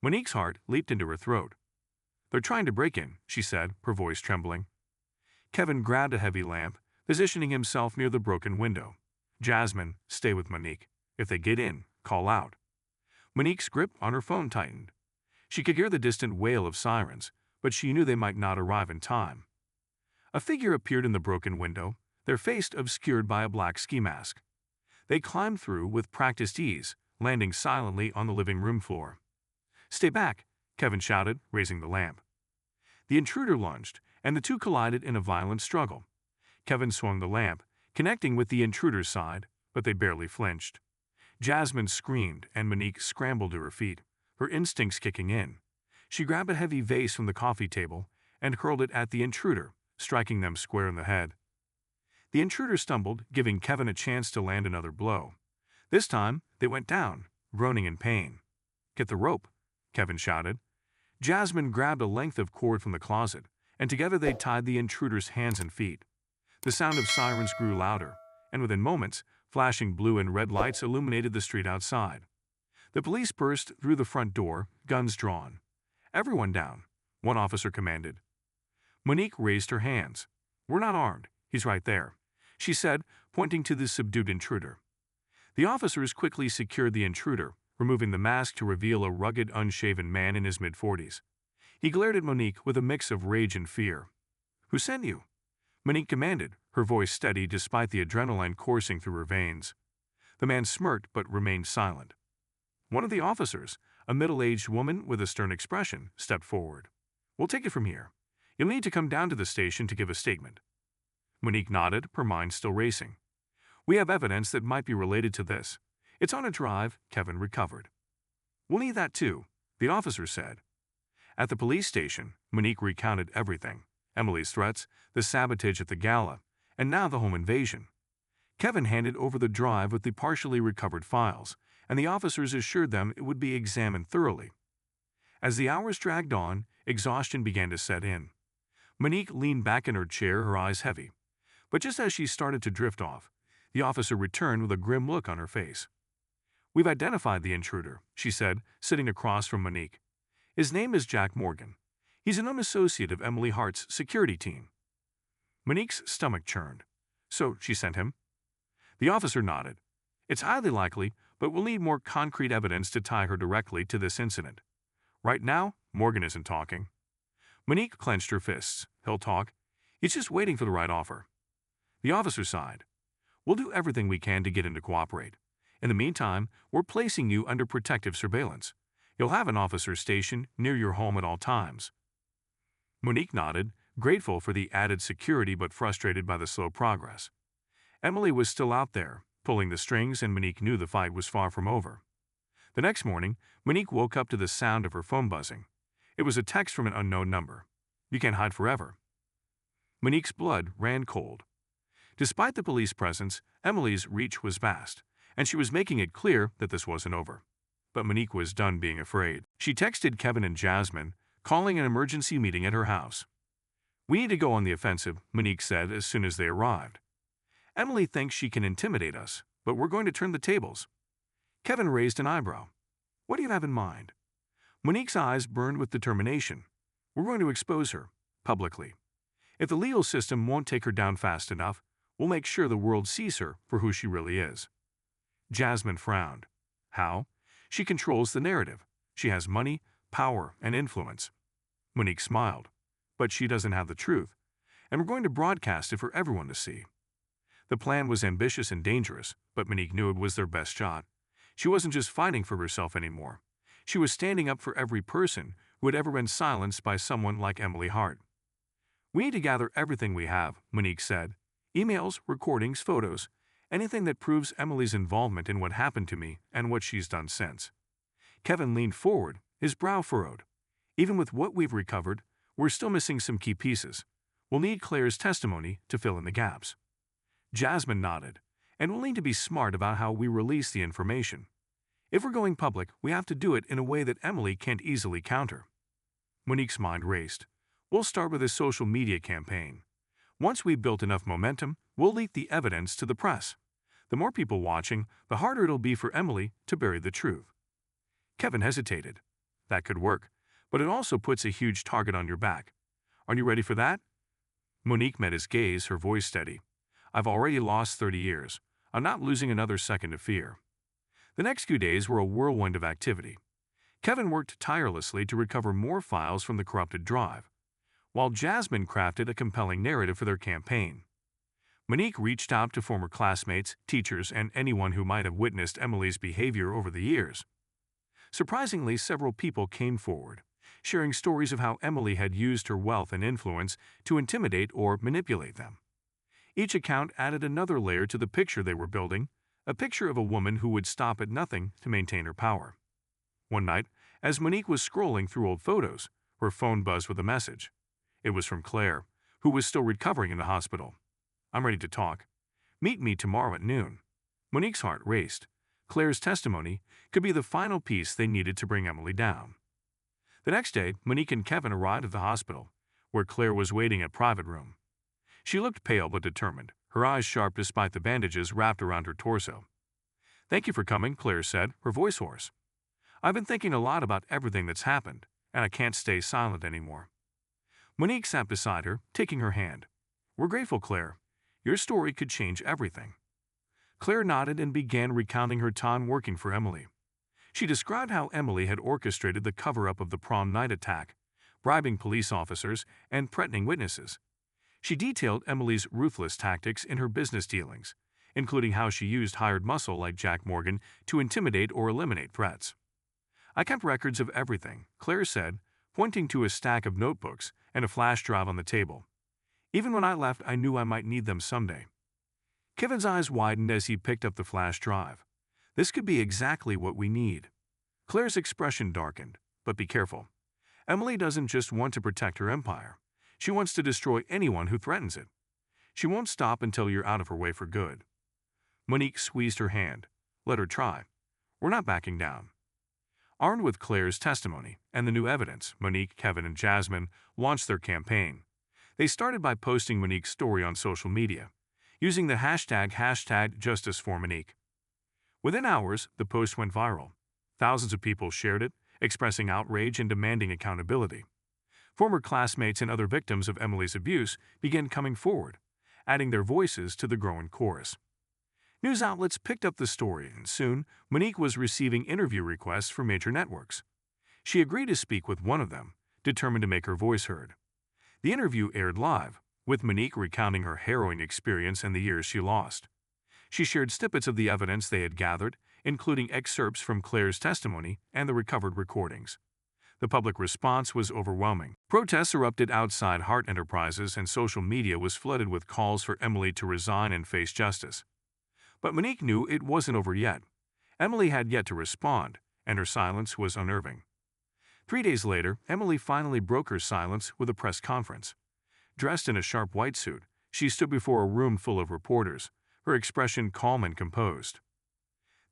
Monique's heart leaped into her throat. "They're trying to break in," she said, her voice trembling. Kevin grabbed a heavy lamp, positioning himself near the broken window. "Jasmine, stay with Monique. If they get in, call out." Monique's grip on her phone tightened. She could hear the distant wail of sirens, but she knew they might not arrive in time. A figure appeared in the broken window, their face obscured by a black ski mask. They climbed through with practiced ease, landing silently on the living room floor. "Stay back," Kevin shouted, raising the lamp. The intruder lunged, and the two collided in a violent struggle. Kevin swung the lamp, connecting with the intruder's side, but they barely flinched. Jasmine screamed, and Monique scrambled to her feet, her instincts kicking in. She grabbed a heavy vase from the coffee table and hurled it at the intruder, striking them square in the head. The intruder stumbled, giving Kevin a chance to land another blow. This time, they went down, groaning in pain. "Get the rope," Kevin shouted. Jasmine grabbed a length of cord from the closet, and together they tied the intruder's hands and feet. The sound of sirens grew louder, and within moments, flashing blue and red lights illuminated the street outside. The police burst through the front door, guns drawn. "Everyone down," one officer commanded. Monique raised her hands. "We're not armed. He's right there," she said, pointing to the subdued intruder. The officers quickly secured the intruder, removing the mask to reveal a rugged, unshaven man in his mid-40s. He glared at Monique with a mix of rage and fear. "Who sent you?" Monique commanded, her voice steady despite the adrenaline coursing through her veins. The man smirked but remained silent. One of the officers, a middle-aged woman with a stern expression, stepped forward. "We'll take it from here. You'll need to come down to the station to give a statement." Monique nodded, her mind still racing. "We have evidence that might be related to this. It's on a drive," Kevin recovered. "We'll need that too," the officer said. At the police station, Monique recounted everything: Emily's threats, the sabotage at the gala, and now the home invasion. Kevin handed over the drive with the partially recovered files, and the officers assured them it would be examined thoroughly. As the hours dragged on, exhaustion began to set in. Monique leaned back in her chair, her eyes heavy. But just as she started to drift off, the officer returned with a grim look on her face. "We've identified the intruder," she said, sitting across from Monique. "His name is Jack Morgan. He's a known associate of Emily Hart's security team." Monique's stomach churned. "So she sent him?" The officer nodded. "It's highly likely, but we'll need more concrete evidence to tie her directly to this incident. Right now, Morgan isn't talking." Monique clenched her fists. "He'll talk. He's just waiting for the right offer." The officer sighed. "We'll do everything we can to get him to cooperate. In the meantime, we're placing you under protective surveillance. You'll have an officer stationed near your home at all times." Monique nodded, grateful for the added security but frustrated by the slow progress. Emily was still out there, pulling the strings, and Monique knew the fight was far from over. The next morning, Monique woke up to the sound of her phone buzzing. It was a text from an unknown number. "You can't hide forever." Monique's blood ran cold. Despite the police presence, Emily's reach was vast, and she was making it clear that this wasn't over. But Monique was done being afraid. She texted Kevin and Jasmine, calling an emergency meeting at her house. "We need to go on the offensive," Monique said as soon as they arrived. "Emily thinks she can intimidate us, but we're going to turn the tables." Kevin raised an eyebrow. "What do you have in mind?" Monique's eyes burned with determination. "We're going to expose her, publicly. If the legal system won't take her down fast enough, we'll make sure the world sees her for who she really is." Jasmine frowned. "How?" "She controls the narrative. She has money, power, and influence." Monique smiled. "But she doesn't have the truth, and we're going to broadcast it for everyone to see." The plan was ambitious and dangerous, but Monique knew it was their best shot. She wasn't just fighting for herself anymore. She was standing up for every person who had ever been silenced by someone like Emily Hart. "We need to gather everything we have," Monique said. "Emails, recordings, photos, anything that proves Emily's involvement in what happened to me and what she's done since." Kevin leaned forward, his brow furrowed. "Even with what we've recovered, we're still missing some key pieces. We'll need Claire's testimony to fill in the gaps." Jasmine nodded. "And we'll need to be smart about how we release the information. If we're going public, we have to do it in a way that Emily can't easily counter." Monique's mind raced. "We'll start with a social media campaign. Once we've built enough momentum, we'll leak the evidence to the press. The more people watching, the harder it'll be for Emily to bury the truth." Kevin hesitated. "That could work, but it also puts a huge target on your back. Are you ready for that?" Monique met his gaze, her voice steady. "I've already lost 30 years. I'm not losing another second of fear." The next few days were a whirlwind of activity. Kevin worked tirelessly to recover more files from the corrupted drive, while Jasmine crafted a compelling narrative for their campaign. Monique reached out to former classmates, teachers, and anyone who might have witnessed Emily's behavior over the years. Surprisingly, several people came forward, sharing stories of how Emily had used her wealth and influence to intimidate or manipulate them. Each account added another layer to the picture they were building, a picture of a woman who would stop at nothing to maintain her power. One night, as Monique was scrolling through old photos, her phone buzzed with a message. It was from Claire, who was still recovering in the hospital. I'm ready to talk. Meet me tomorrow at noon. Monique's heart raced. Claire's testimony could be the final piece they needed to bring Emily down. The next day, Monique and Kevin arrived at the hospital, where Claire was waiting in a private room. She looked pale but determined, her eyes sharp despite the bandages wrapped around her torso. "Thank you for coming," Claire said, her voice hoarse. "I've been thinking a lot about everything that's happened, and I can't stay silent anymore." Monique sat beside her, taking her hand. "We're grateful, Claire. Your story could change everything." Claire nodded and began recounting her time working for Emily. She described how Emily had orchestrated the cover-up of the prom night attack, bribing police officers and threatening witnesses. She detailed Emily's ruthless tactics in her business dealings, including how she used hired muscle like Jack Morgan to intimidate or eliminate threats. "I kept records of everything," Claire said, pointing to a stack of notebooks and a flash drive on the table. "Even when I left, I knew I might need them someday." Kevin's eyes widened as he picked up the flash drive. "This could be exactly what we need." Claire's expression darkened. "But be careful. Emily doesn't just want to protect her empire. She wants to destroy anyone who threatens it. She won't stop until you're out of her way for good." Monique squeezed her hand. "Let her try. We're not backing down." Armed with Claire's testimony and the new evidence, Monique, Kevin, and Jasmine launched their campaign. They started by posting Monique's story on social media, using the hashtag #JusticeForMonique. Within hours, the post went viral. Thousands of people shared it, expressing outrage and demanding accountability. Former classmates and other victims of Emily's abuse began coming forward, adding their voices to the growing chorus. News outlets picked up the story, and soon Monique was receiving interview requests from major networks. She agreed to speak with one of them, determined to make her voice heard. The interview aired live, with Monique recounting her harrowing experience and the years she lost. She shared snippets of the evidence they had gathered, including excerpts from Claire's testimony and the recovered recordings. The public response was overwhelming. Protests erupted outside Hart Enterprises, and social media was flooded with calls for Emily to resign and face justice. But Monique knew it wasn't over yet. Emily had yet to respond, and her silence was unnerving. 3 days later, Emily finally broke her silence with a press conference. Dressed in a sharp white suit, she stood before a room full of reporters, her expression calm and composed.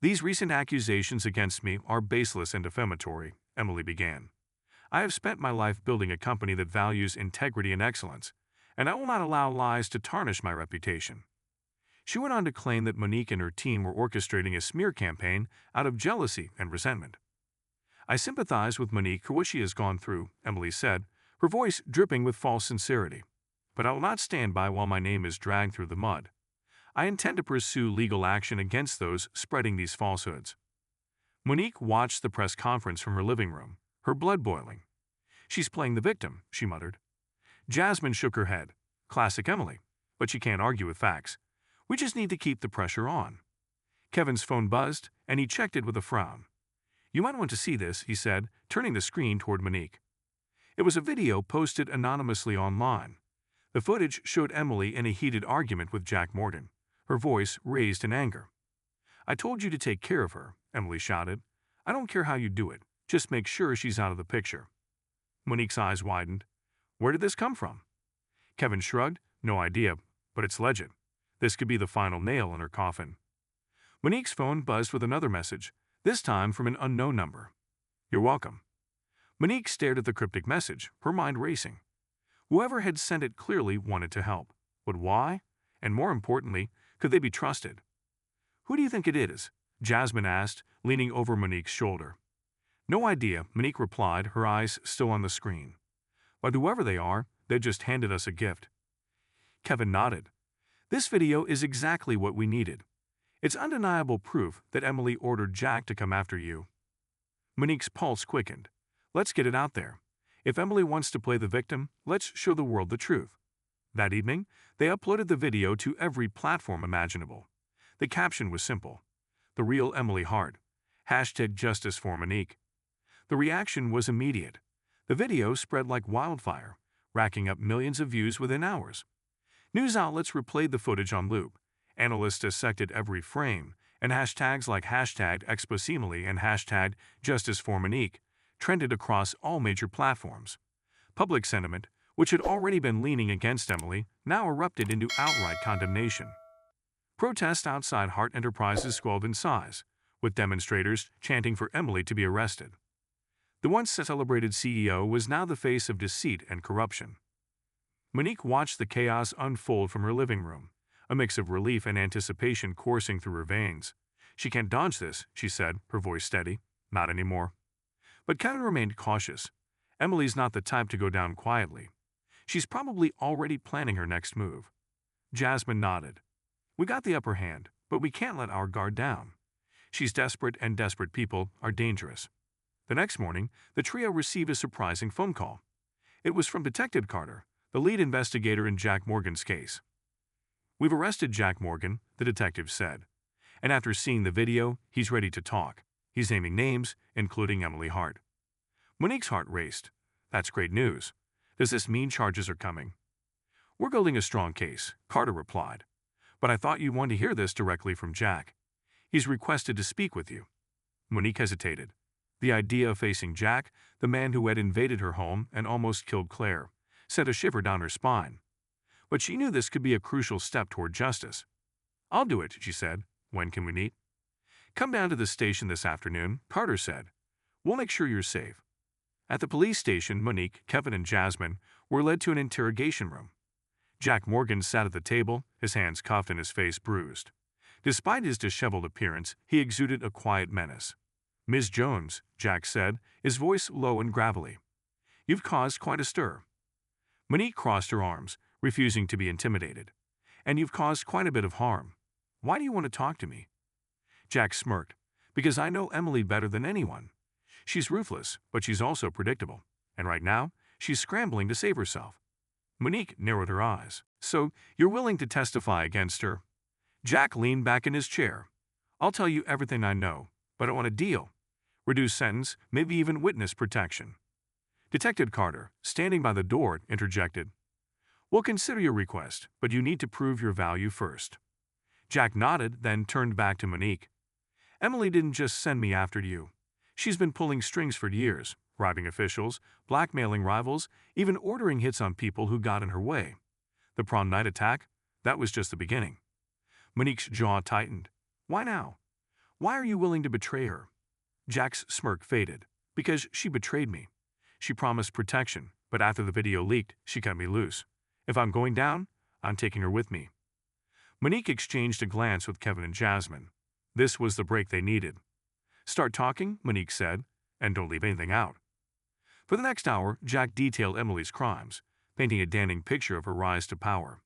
"These recent accusations against me are baseless and defamatory," Emily began. "I have spent my life building a company that values integrity and excellence, and I will not allow lies to tarnish my reputation." She went on to claim that Monique and her team were orchestrating a smear campaign out of jealousy and resentment. "I sympathize with Monique for what she has gone through," Emily said, her voice dripping with false sincerity. "But I will not stand by while my name is dragged through the mud. I intend to pursue legal action against those spreading these falsehoods." Monique watched the press conference from her living room, her blood boiling. "She's playing the victim," she muttered. Jasmine shook her head. "Classic Emily. But she can't argue with facts. We just need to keep the pressure on." Kevin's phone buzzed, and he checked it with a frown. "You might want to see this," he said, turning the screen toward Monique. It was a video posted anonymously online. The footage showed Emily in a heated argument with Jack Morgan, her voice raised in anger. "I told you to take care of her," Emily shouted. "I don't care how you do it. Just make sure she's out of the picture." Monique's eyes widened. "Where did this come from?" Kevin shrugged. "No idea, but it's legit. This could be the final nail in her coffin." Monique's phone buzzed with another message, this time from an unknown number. "You're welcome." Monique stared at the cryptic message, her mind racing. Whoever had sent it clearly wanted to help. But why? And more importantly, could they be trusted? "Who do you think it is?" Jasmine asked, leaning over Monique's shoulder. "No idea," Monique replied, her eyes still on the screen. "But whoever they are, they just handed us a gift." Kevin nodded. "This video is exactly what we needed. It's undeniable proof that Emily ordered Jack to come after you." Monique's pulse quickened. "Let's get it out there. If Emily wants to play the victim, let's show the world the truth." That evening, they uploaded the video to every platform imaginable. The caption was simple: "The real Emily Hart. #JusticeForMonique." The reaction was immediate. The video spread like wildfire, racking up millions of views within hours. News outlets replayed the footage on loop. Analysts dissected every frame, and hashtags like #ExpoSemily and #JusticeForMonique trended across all major platforms. Public sentiment which had already been leaning against Emily, now erupted into outright condemnation. Protests outside Hart Enterprises swelled in size, with demonstrators chanting for Emily to be arrested. The once celebrated CEO was now the face of deceit and corruption. Monique watched the chaos unfold from her living room, a mix of relief and anticipation coursing through her veins. "She can't dodge this," she said, her voice steady. "Not anymore." But Kevin remained cautious. Emily's not the type to go down quietly. She's probably already planning her next move. Jasmine nodded. "We got the upper hand, but we can't let our guard down. She's desperate, and desperate people are dangerous." The next morning, the trio received a surprising phone call. It was from Detective Carter, the lead investigator in Jack Morgan's case. "We've arrested Jack Morgan," the detective said. "And after seeing the video, he's ready to talk. He's naming names, including Emily Hart." Monique's heart raced. "That's great news. Does this mean charges are coming?" "We're building a strong case," Carter replied. "But I thought you'd want to hear this directly from Jack. He's requested to speak with you." Monique hesitated. The idea of facing Jack, the man who had invaded her home and almost killed Claire, sent a shiver down her spine. But she knew this could be a crucial step toward justice. "I'll do it," she said. "When can we meet?" "Come down to the station this afternoon," Carter said. "We'll make sure you're safe." At the police station, Monique, Kevin, and Jasmine were led to an interrogation room. Jack Morgan sat at the table, his hands cuffed and his face bruised. Despite his disheveled appearance, he exuded a quiet menace. "Ms. Jones," Jack said, his voice low and gravelly, "you've caused quite a stir." Monique crossed her arms, refusing to be intimidated. "And you've caused quite a bit of harm. Why do you want to talk to me?" Jack smirked. "Because I know Emily better than anyone. She's ruthless, but she's also predictable. And right now, she's scrambling to save herself." Monique narrowed her eyes. "So, you're willing to testify against her?" Jack leaned back in his chair. "I'll tell you everything I know, but I want a deal. Reduced sentence, maybe even witness protection." Detective Carter, standing by the door, interjected. "We'll consider your request, but you need to prove your value first." Jack nodded, then turned back to Monique. "Emily didn't just send me after you. She's been pulling strings for years, bribing officials, blackmailing rivals, even ordering hits on people who got in her way. The prom night attack, that was just the beginning." Monique's jaw tightened. "Why now? Why are you willing to betray her?" Jack's smirk faded. "Because she betrayed me. She promised protection, but after the video leaked, she cut me loose. If I'm going down, I'm taking her with me." Monique exchanged a glance with Kevin and Jasmine. This was the break they needed. "Start talking," Monique said, "and don't leave anything out." For the next hour, Jack detailed Emily's crimes, painting a damning picture of her rise to power.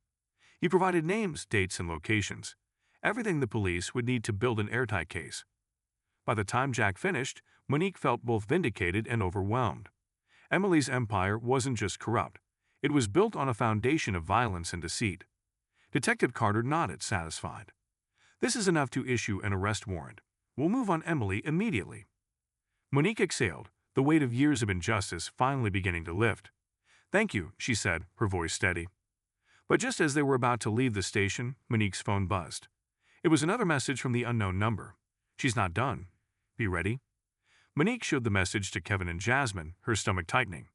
He provided names, dates, and locations, everything the police would need to build an airtight case. By the time Jack finished, Monique felt both vindicated and overwhelmed. Emily's empire wasn't just corrupt. It was built on a foundation of violence and deceit. Detective Carter nodded, satisfied. "This is enough to issue an arrest warrant. We'll move on Emily immediately." Monique exhaled, the weight of years of injustice finally beginning to lift. "Thank you," she said, her voice steady. But just as they were about to leave the station, Monique's phone buzzed. It was another message from the unknown number. "She's not done. Be ready." Monique showed the message to Kevin and Jasmine, her stomach tightening.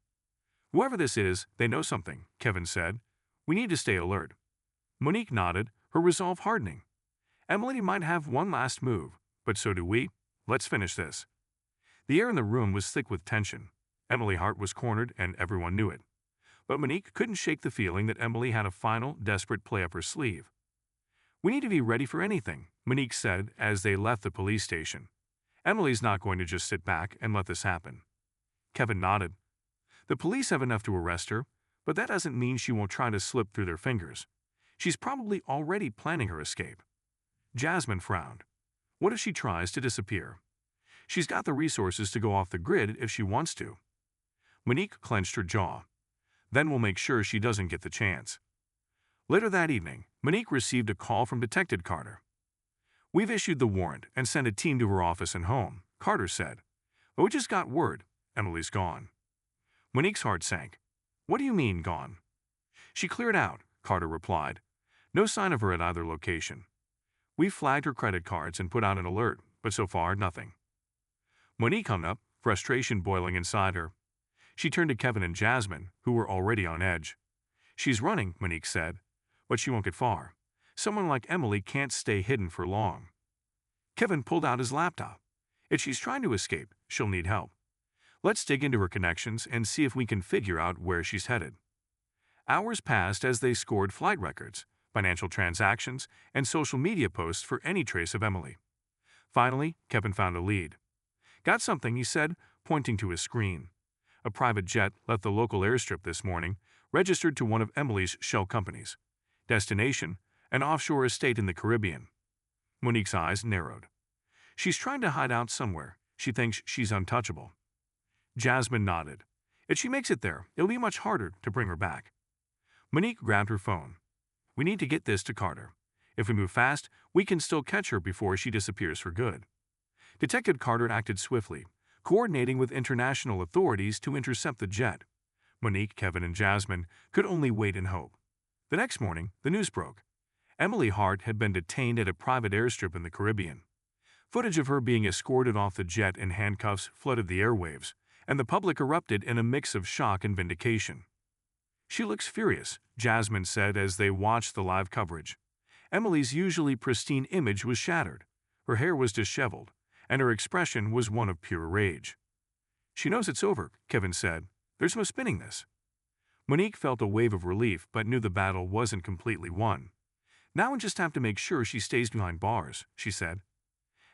"Whoever this is, they know something," Kevin said. "We need to stay alert." Monique nodded, her resolve hardening. "Emily might have one last move, but so do we. Let's finish this." The air in the room was thick with tension. Emily Hart was cornered, and everyone knew it. But Monique couldn't shake the feeling that Emily had a final, desperate play up her sleeve. "We need to be ready for anything," Monique said as they left the police station. "Emily's not going to just sit back and let this happen." Kevin nodded. "The police have enough to arrest her, but that doesn't mean she won't try to slip through their fingers. She's probably already planning her escape." Jasmine frowned. "What if she tries to disappear? She's got the resources to go off the grid if she wants to." Monique clenched her jaw. "Then we'll make sure she doesn't get the chance." Later that evening, Monique received a call from Detective Carter. "We've issued the warrant and sent a team to her office and home," Carter said. "But we just got word. Emily's gone." Monique's heart sank. "What do you mean, gone?" "She cleared out," Carter replied. "No sign of her at either location. We flagged her credit cards and put out an alert, but so far, nothing." Monique hung up, frustration boiling inside her. She turned to Kevin and Jasmine, who were already on edge. "She's running," Monique said, "but she won't get far. Someone like Emily can't stay hidden for long." Kevin pulled out his laptop. "If she's trying to escape, she'll need help. Let's dig into her connections and see if we can figure out where she's headed." Hours passed as they scored flight records, financial transactions, and social media posts for any trace of Emily. Finally, Kevin found a lead. "Got something," he said, pointing to his screen. "A private jet left the local airstrip this morning, registered to one of Emily's shell companies. Destination, an offshore estate in the Caribbean." Monique's eyes narrowed. "She's trying to hide out somewhere. She thinks she's untouchable." Jasmine nodded. "If she makes it there, it'll be much harder to bring her back." Monique grabbed her phone. "We need to get this to Carter. If we move fast, we can still catch her before she disappears for good." Detective Carter acted swiftly, coordinating with international authorities to intercept the jet. Monique, Kevin, and Jasmine could only wait and hope. The next morning, the news broke. Emily Hart had been detained at a private airstrip in the Caribbean. Footage of her being escorted off the jet in handcuffs flooded the airwaves, and the public erupted in a mix of shock and vindication. "She looks furious," Jasmine said as they watched the live coverage. Emily's usually pristine image was shattered. Her hair was disheveled, and her expression was one of pure rage. "She knows it's over," Kevin said. "There's no spinning this." Monique felt a wave of relief but knew the battle wasn't completely won. "Now we just have to make sure she stays behind bars," she said.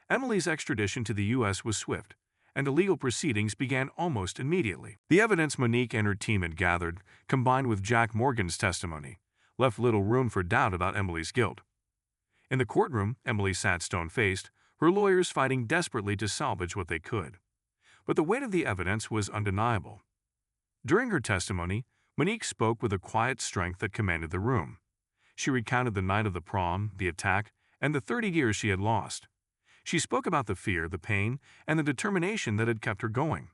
Emily's extradition to the U.S. was swift, and the legal proceedings began almost immediately. The evidence Monique and her team had gathered, combined with Jack Morgan's testimony, left little room for doubt about Emily's guilt. In the courtroom, Emily sat stone-faced, her lawyers fighting desperately to salvage what they could. But the weight of the evidence was undeniable. During her testimony, Monique spoke with a quiet strength that commanded the room. She recounted the night of the prom, the attack, and the 30 years she had lost. She spoke about the fear, the pain, and the determination that had kept her going.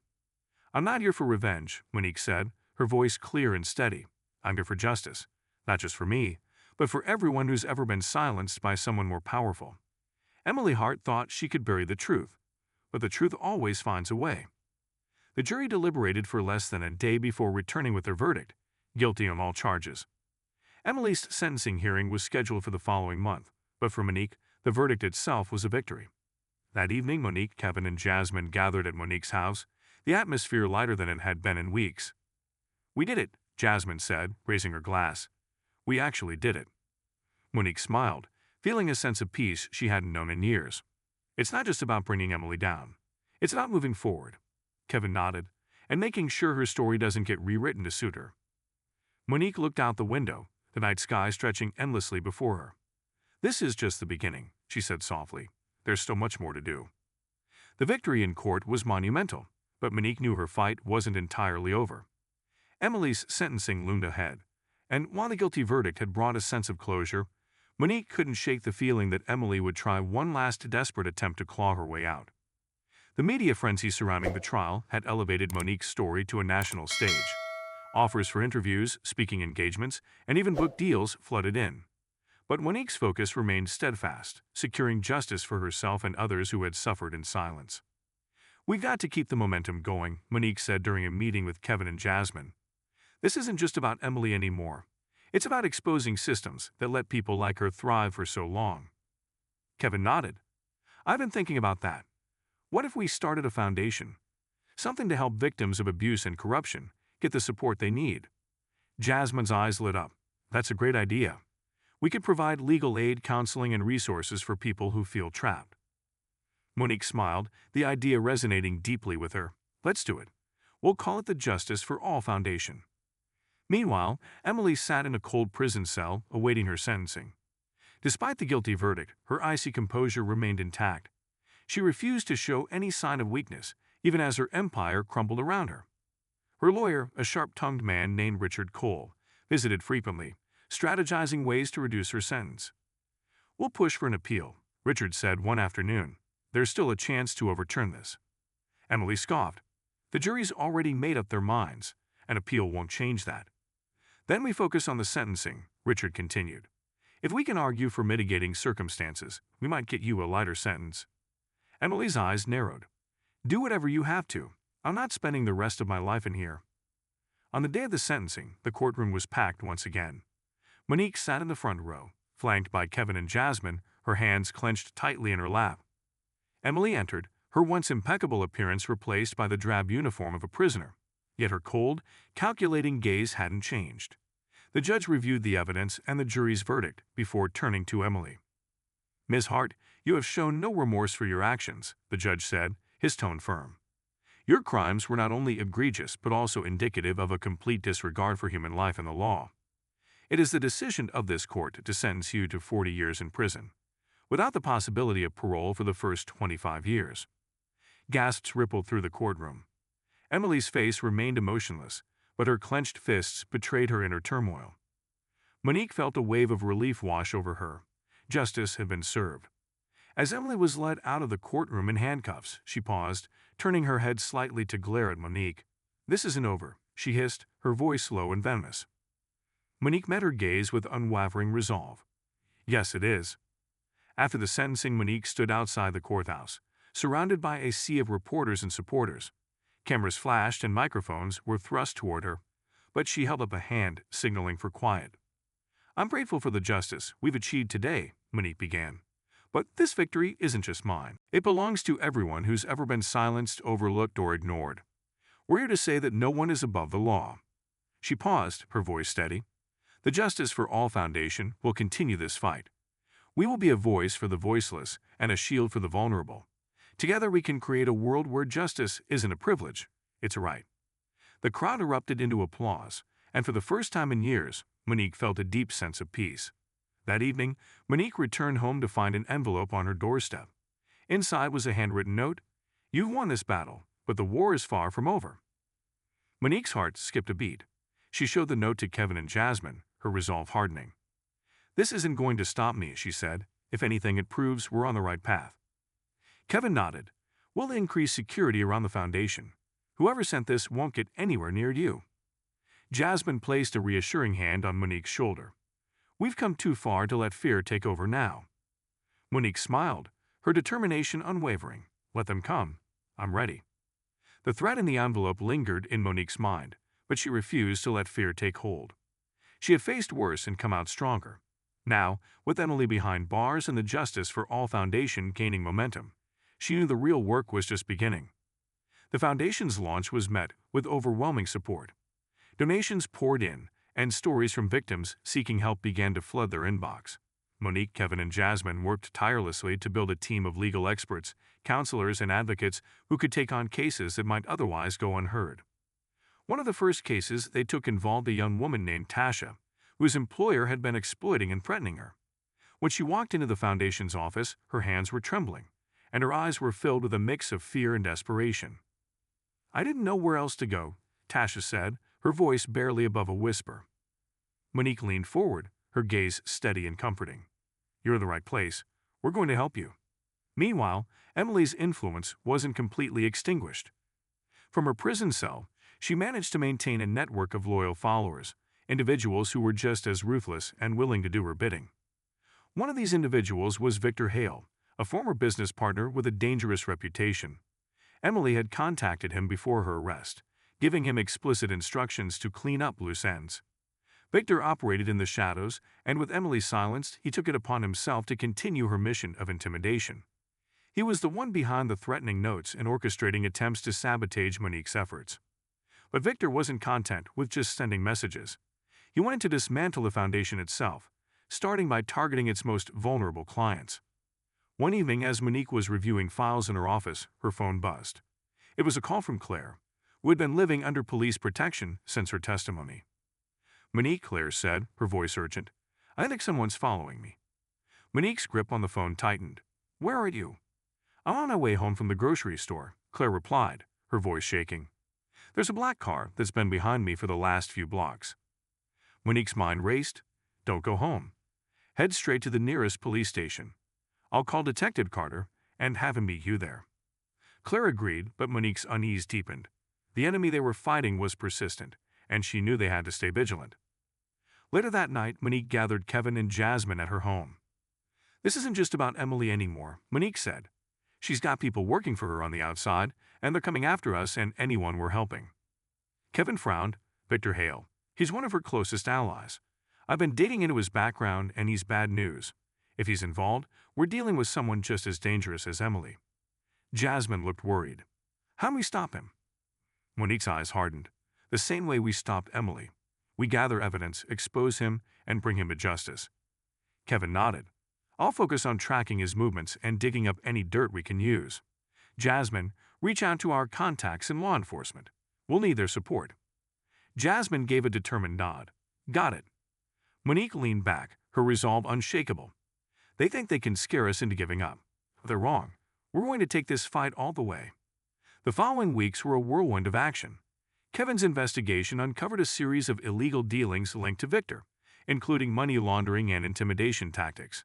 "I'm not here for revenge," Monique said, her voice clear and steady. "I'm here for justice, not just for me, but for everyone who's ever been silenced by someone more powerful." Emily Hart thought she could bury the truth, but the truth always finds a way. The jury deliberated for less than a day before returning with their verdict, guilty on all charges. Emily's sentencing hearing was scheduled for the following month, but for Monique, the verdict itself was a victory. That evening, Monique, Kevin, and Jasmine gathered at Monique's house, the atmosphere lighter than it had been in weeks. "We did it," Jasmine said, raising her glass. "We actually did it." Monique smiled, feeling a sense of peace she hadn't known in years. "It's not just about bringing Emily down. It's about moving forward." Kevin nodded, "and making sure her story doesn't get rewritten to suit her." Monique looked out the window, the night sky stretching endlessly before her. "This is just the beginning," she said softly. "There's still much more to do." The victory in court was monumental, but Monique knew her fight wasn't entirely over. Emily's sentencing loomed ahead, and while the guilty verdict had brought a sense of closure, Monique couldn't shake the feeling that Emily would try one last desperate attempt to claw her way out. The media frenzy surrounding the trial had elevated Monique's story to a national stage. Offers for interviews, speaking engagements, and even book deals flooded in. But Monique's focus remained steadfast, securing justice for herself and others who had suffered in silence. "We've got to keep the momentum going," Monique said during a meeting with Kevin and Jasmine. "This isn't just about Emily anymore. It's about exposing systems that let people like her thrive for so long." Kevin nodded. "I've been thinking about that. What if we started a foundation? Something to help victims of abuse and corruption get the support they need." Jasmine's eyes lit up. "That's a great idea. We could provide legal aid, counseling, and resources for people who feel trapped." Monique smiled, the idea resonating deeply with her. "Let's do it. We'll call it the Justice for All Foundation." Meanwhile, Emily sat in a cold prison cell, awaiting her sentencing. Despite the guilty verdict, her icy composure remained intact. She refused to show any sign of weakness, even as her empire crumbled around her. Her lawyer, a sharp-tongued man named Richard Cole, visited frequently, strategizing ways to reduce her sentence. "We'll push for an appeal," Richard said one afternoon. "There's still a chance to overturn this." Emily scoffed. "The jury's already made up their minds. An appeal won't change that." "Then we focus on the sentencing," Richard continued. "If we can argue for mitigating circumstances, we might get you a lighter sentence." Emily's eyes narrowed. "Do whatever you have to. I'm not spending the rest of my life in here." On the day of the sentencing, the courtroom was packed once again. Monique sat in the front row, flanked by Kevin and Jasmine, her hands clenched tightly in her lap. Emily entered, her once impeccable appearance replaced by the drab uniform of a prisoner. Yet her cold, calculating gaze hadn't changed. The judge reviewed the evidence and the jury's verdict before turning to Emily. "Miss Hart, you have shown no remorse for your actions," the judge said, his tone firm. "Your crimes were not only egregious but also indicative of a complete disregard for human life and the law. It is the decision of this court to sentence you to 40 years in prison, without the possibility of parole for the first 25 years. Gasps rippled through the courtroom. Emily's face remained emotionless, but her clenched fists betrayed her inner turmoil. Monique felt a wave of relief wash over her. Justice had been served. As Emily was led out of the courtroom in handcuffs, she paused, turning her head slightly to glare at Monique. "This isn't over," she hissed, her voice low and venomous. Monique met her gaze with unwavering resolve. "Yes, it is." After the sentencing, Monique stood outside the courthouse, surrounded by a sea of reporters and supporters. Cameras flashed and microphones were thrust toward her, but she held up a hand, signaling for quiet. "I'm grateful for the justice we've achieved today," Monique began. "But this victory isn't just mine. It belongs to everyone who's ever been silenced, overlooked, or ignored. We're here to say that no one is above the law." She paused, her voice steady. "The Justice for All Foundation will continue this fight. We will be a voice for the voiceless and a shield for the vulnerable. Together we can create a world where justice isn't a privilege, it's a right." The crowd erupted into applause, and for the first time in years, Monique felt a deep sense of peace. That evening, Monique returned home to find an envelope on her doorstep. Inside was a handwritten note. "You've won this battle, but the war is far from over." Monique's heart skipped a beat. She showed the note to Kevin and Jasmine, her resolve hardening. "This isn't going to stop me," she said. "If anything, it proves we're on the right path." Kevin nodded. "We'll increase security around the foundation. Whoever sent this won't get anywhere near you." Jasmine placed a reassuring hand on Monique's shoulder. "We've come too far to let fear take over now." Monique smiled, her determination unwavering. "Let them come. I'm ready." The threat in the envelope lingered in Monique's mind, but she refused to let fear take hold. She had faced worse and come out stronger. Now, with Emily behind bars and the Justice for All Foundation gaining momentum, she knew the real work was just beginning. The foundation's launch was met with overwhelming support. Donations poured in, and stories from victims seeking help began to flood their inbox. Monique, Kevin, and Jasmine worked tirelessly to build a team of legal experts, counselors, and advocates who could take on cases that might otherwise go unheard. One of the first cases they took involved a young woman named Tasha, whose employer had been exploiting and threatening her. When she walked into the foundation's office, her hands were trembling, and her eyes were filled with a mix of fear and desperation. "I didn't know where else to go," Tasha said, her voice barely above a whisper. Monique leaned forward, her gaze steady and comforting. "You're in the right place. We're going to help you." Meanwhile, Emily's influence wasn't completely extinguished. From her prison cell, she managed to maintain a network of loyal followers, individuals who were just as ruthless and willing to do her bidding. One of these individuals was Victor Hale, a former business partner with a dangerous reputation. Emily had contacted him before her arrest, giving him explicit instructions to clean up loose ends. Victor operated in the shadows, and with Emily silenced, he took it upon himself to continue her mission of intimidation. He was the one behind the threatening notes and orchestrating attempts to sabotage Monique's efforts. But Victor wasn't content with just sending messages. He wanted to dismantle the foundation itself, starting by targeting its most vulnerable clients. One evening, as Monique was reviewing files in her office, her phone buzzed. It was a call from Claire, who had been living under police protection since her testimony. "Monique," Claire said, her voice urgent. "I think someone's following me." Monique's grip on the phone tightened. "Where are you?" "I'm on my way home from the grocery store," Claire replied, her voice shaking. "There's a black car that's been behind me for the last few blocks." Monique's mind raced. "Don't go home. Head straight to the nearest police station. I'll call Detective Carter and have him meet you there." Claire agreed, but Monique's unease deepened. The enemy they were fighting was persistent, and she knew they had to stay vigilant. Later that night, Monique gathered Kevin and Jasmine at her home. "This isn't just about Emily anymore," Monique said. "She's got people working for her on the outside, and they're coming after us and anyone we're helping." Kevin frowned. Victor Hale. He's one of her closest allies. I've been digging into his background and he's bad news. If he's involved, we're dealing with someone just as dangerous as Emily. Jasmine looked worried. How do we stop him? Monique's eyes hardened. The same way we stopped Emily. We gather evidence, expose him, and bring him to justice. Kevin nodded. I'll focus on tracking his movements and digging up any dirt we can use. Jasmine, reach out to our contacts in law enforcement. We'll need their support. Jasmine gave a determined nod. Got it. Monique leaned back, her resolve unshakable. They think they can scare us into giving up. They're wrong. We're going to take this fight all the way. The following weeks were a whirlwind of action. Kevin's investigation uncovered a series of illegal dealings linked to Victor, including money laundering and intimidation tactics.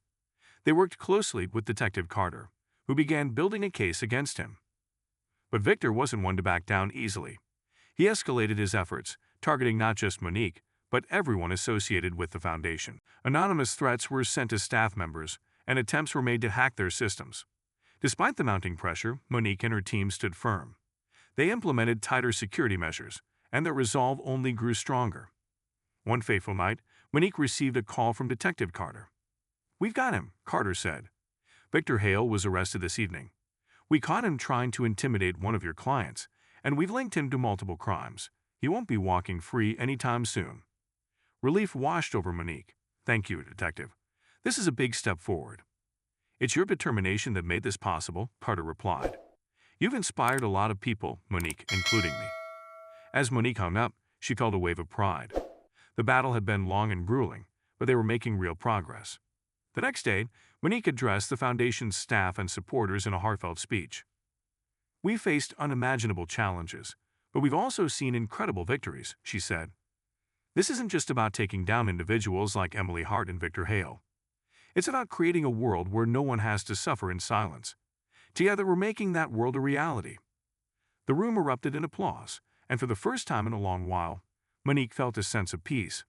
They worked closely with Detective Carter, who began building a case against him. But Victor wasn't one to back down easily. He escalated his efforts, targeting not just Monique, but everyone associated with the foundation. Anonymous threats were sent to staff members, and attempts were made to hack their systems. Despite the mounting pressure, Monique and her team stood firm. They implemented tighter security measures, and their resolve only grew stronger. One fateful night, Monique received a call from Detective Carter. We've got him, Carter said. Victor Hale was arrested this evening. We caught him trying to intimidate one of your clients, and we've linked him to multiple crimes. He won't be walking free anytime soon. Relief washed over Monique. Thank you, Detective. This is a big step forward. It's your determination that made this possible, Carter replied. You've inspired a lot of people, Monique, including me. As Monique hung up, she felt a wave of pride. The battle had been long and grueling, but they were making real progress. The next day, Monique addressed the Foundation's staff and supporters in a heartfelt speech. We faced unimaginable challenges, but we've also seen incredible victories, she said. This isn't just about taking down individuals like Emily Hart and Victor Hale. It's about creating a world where no one has to suffer in silence. Together, we're making that world a reality. The room erupted in applause, and for the first time in a long while, Monique felt a sense of peace.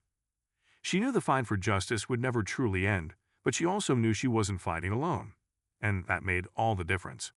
She knew the fight for justice would never truly end, but she also knew she wasn't fighting alone, and that made all the difference.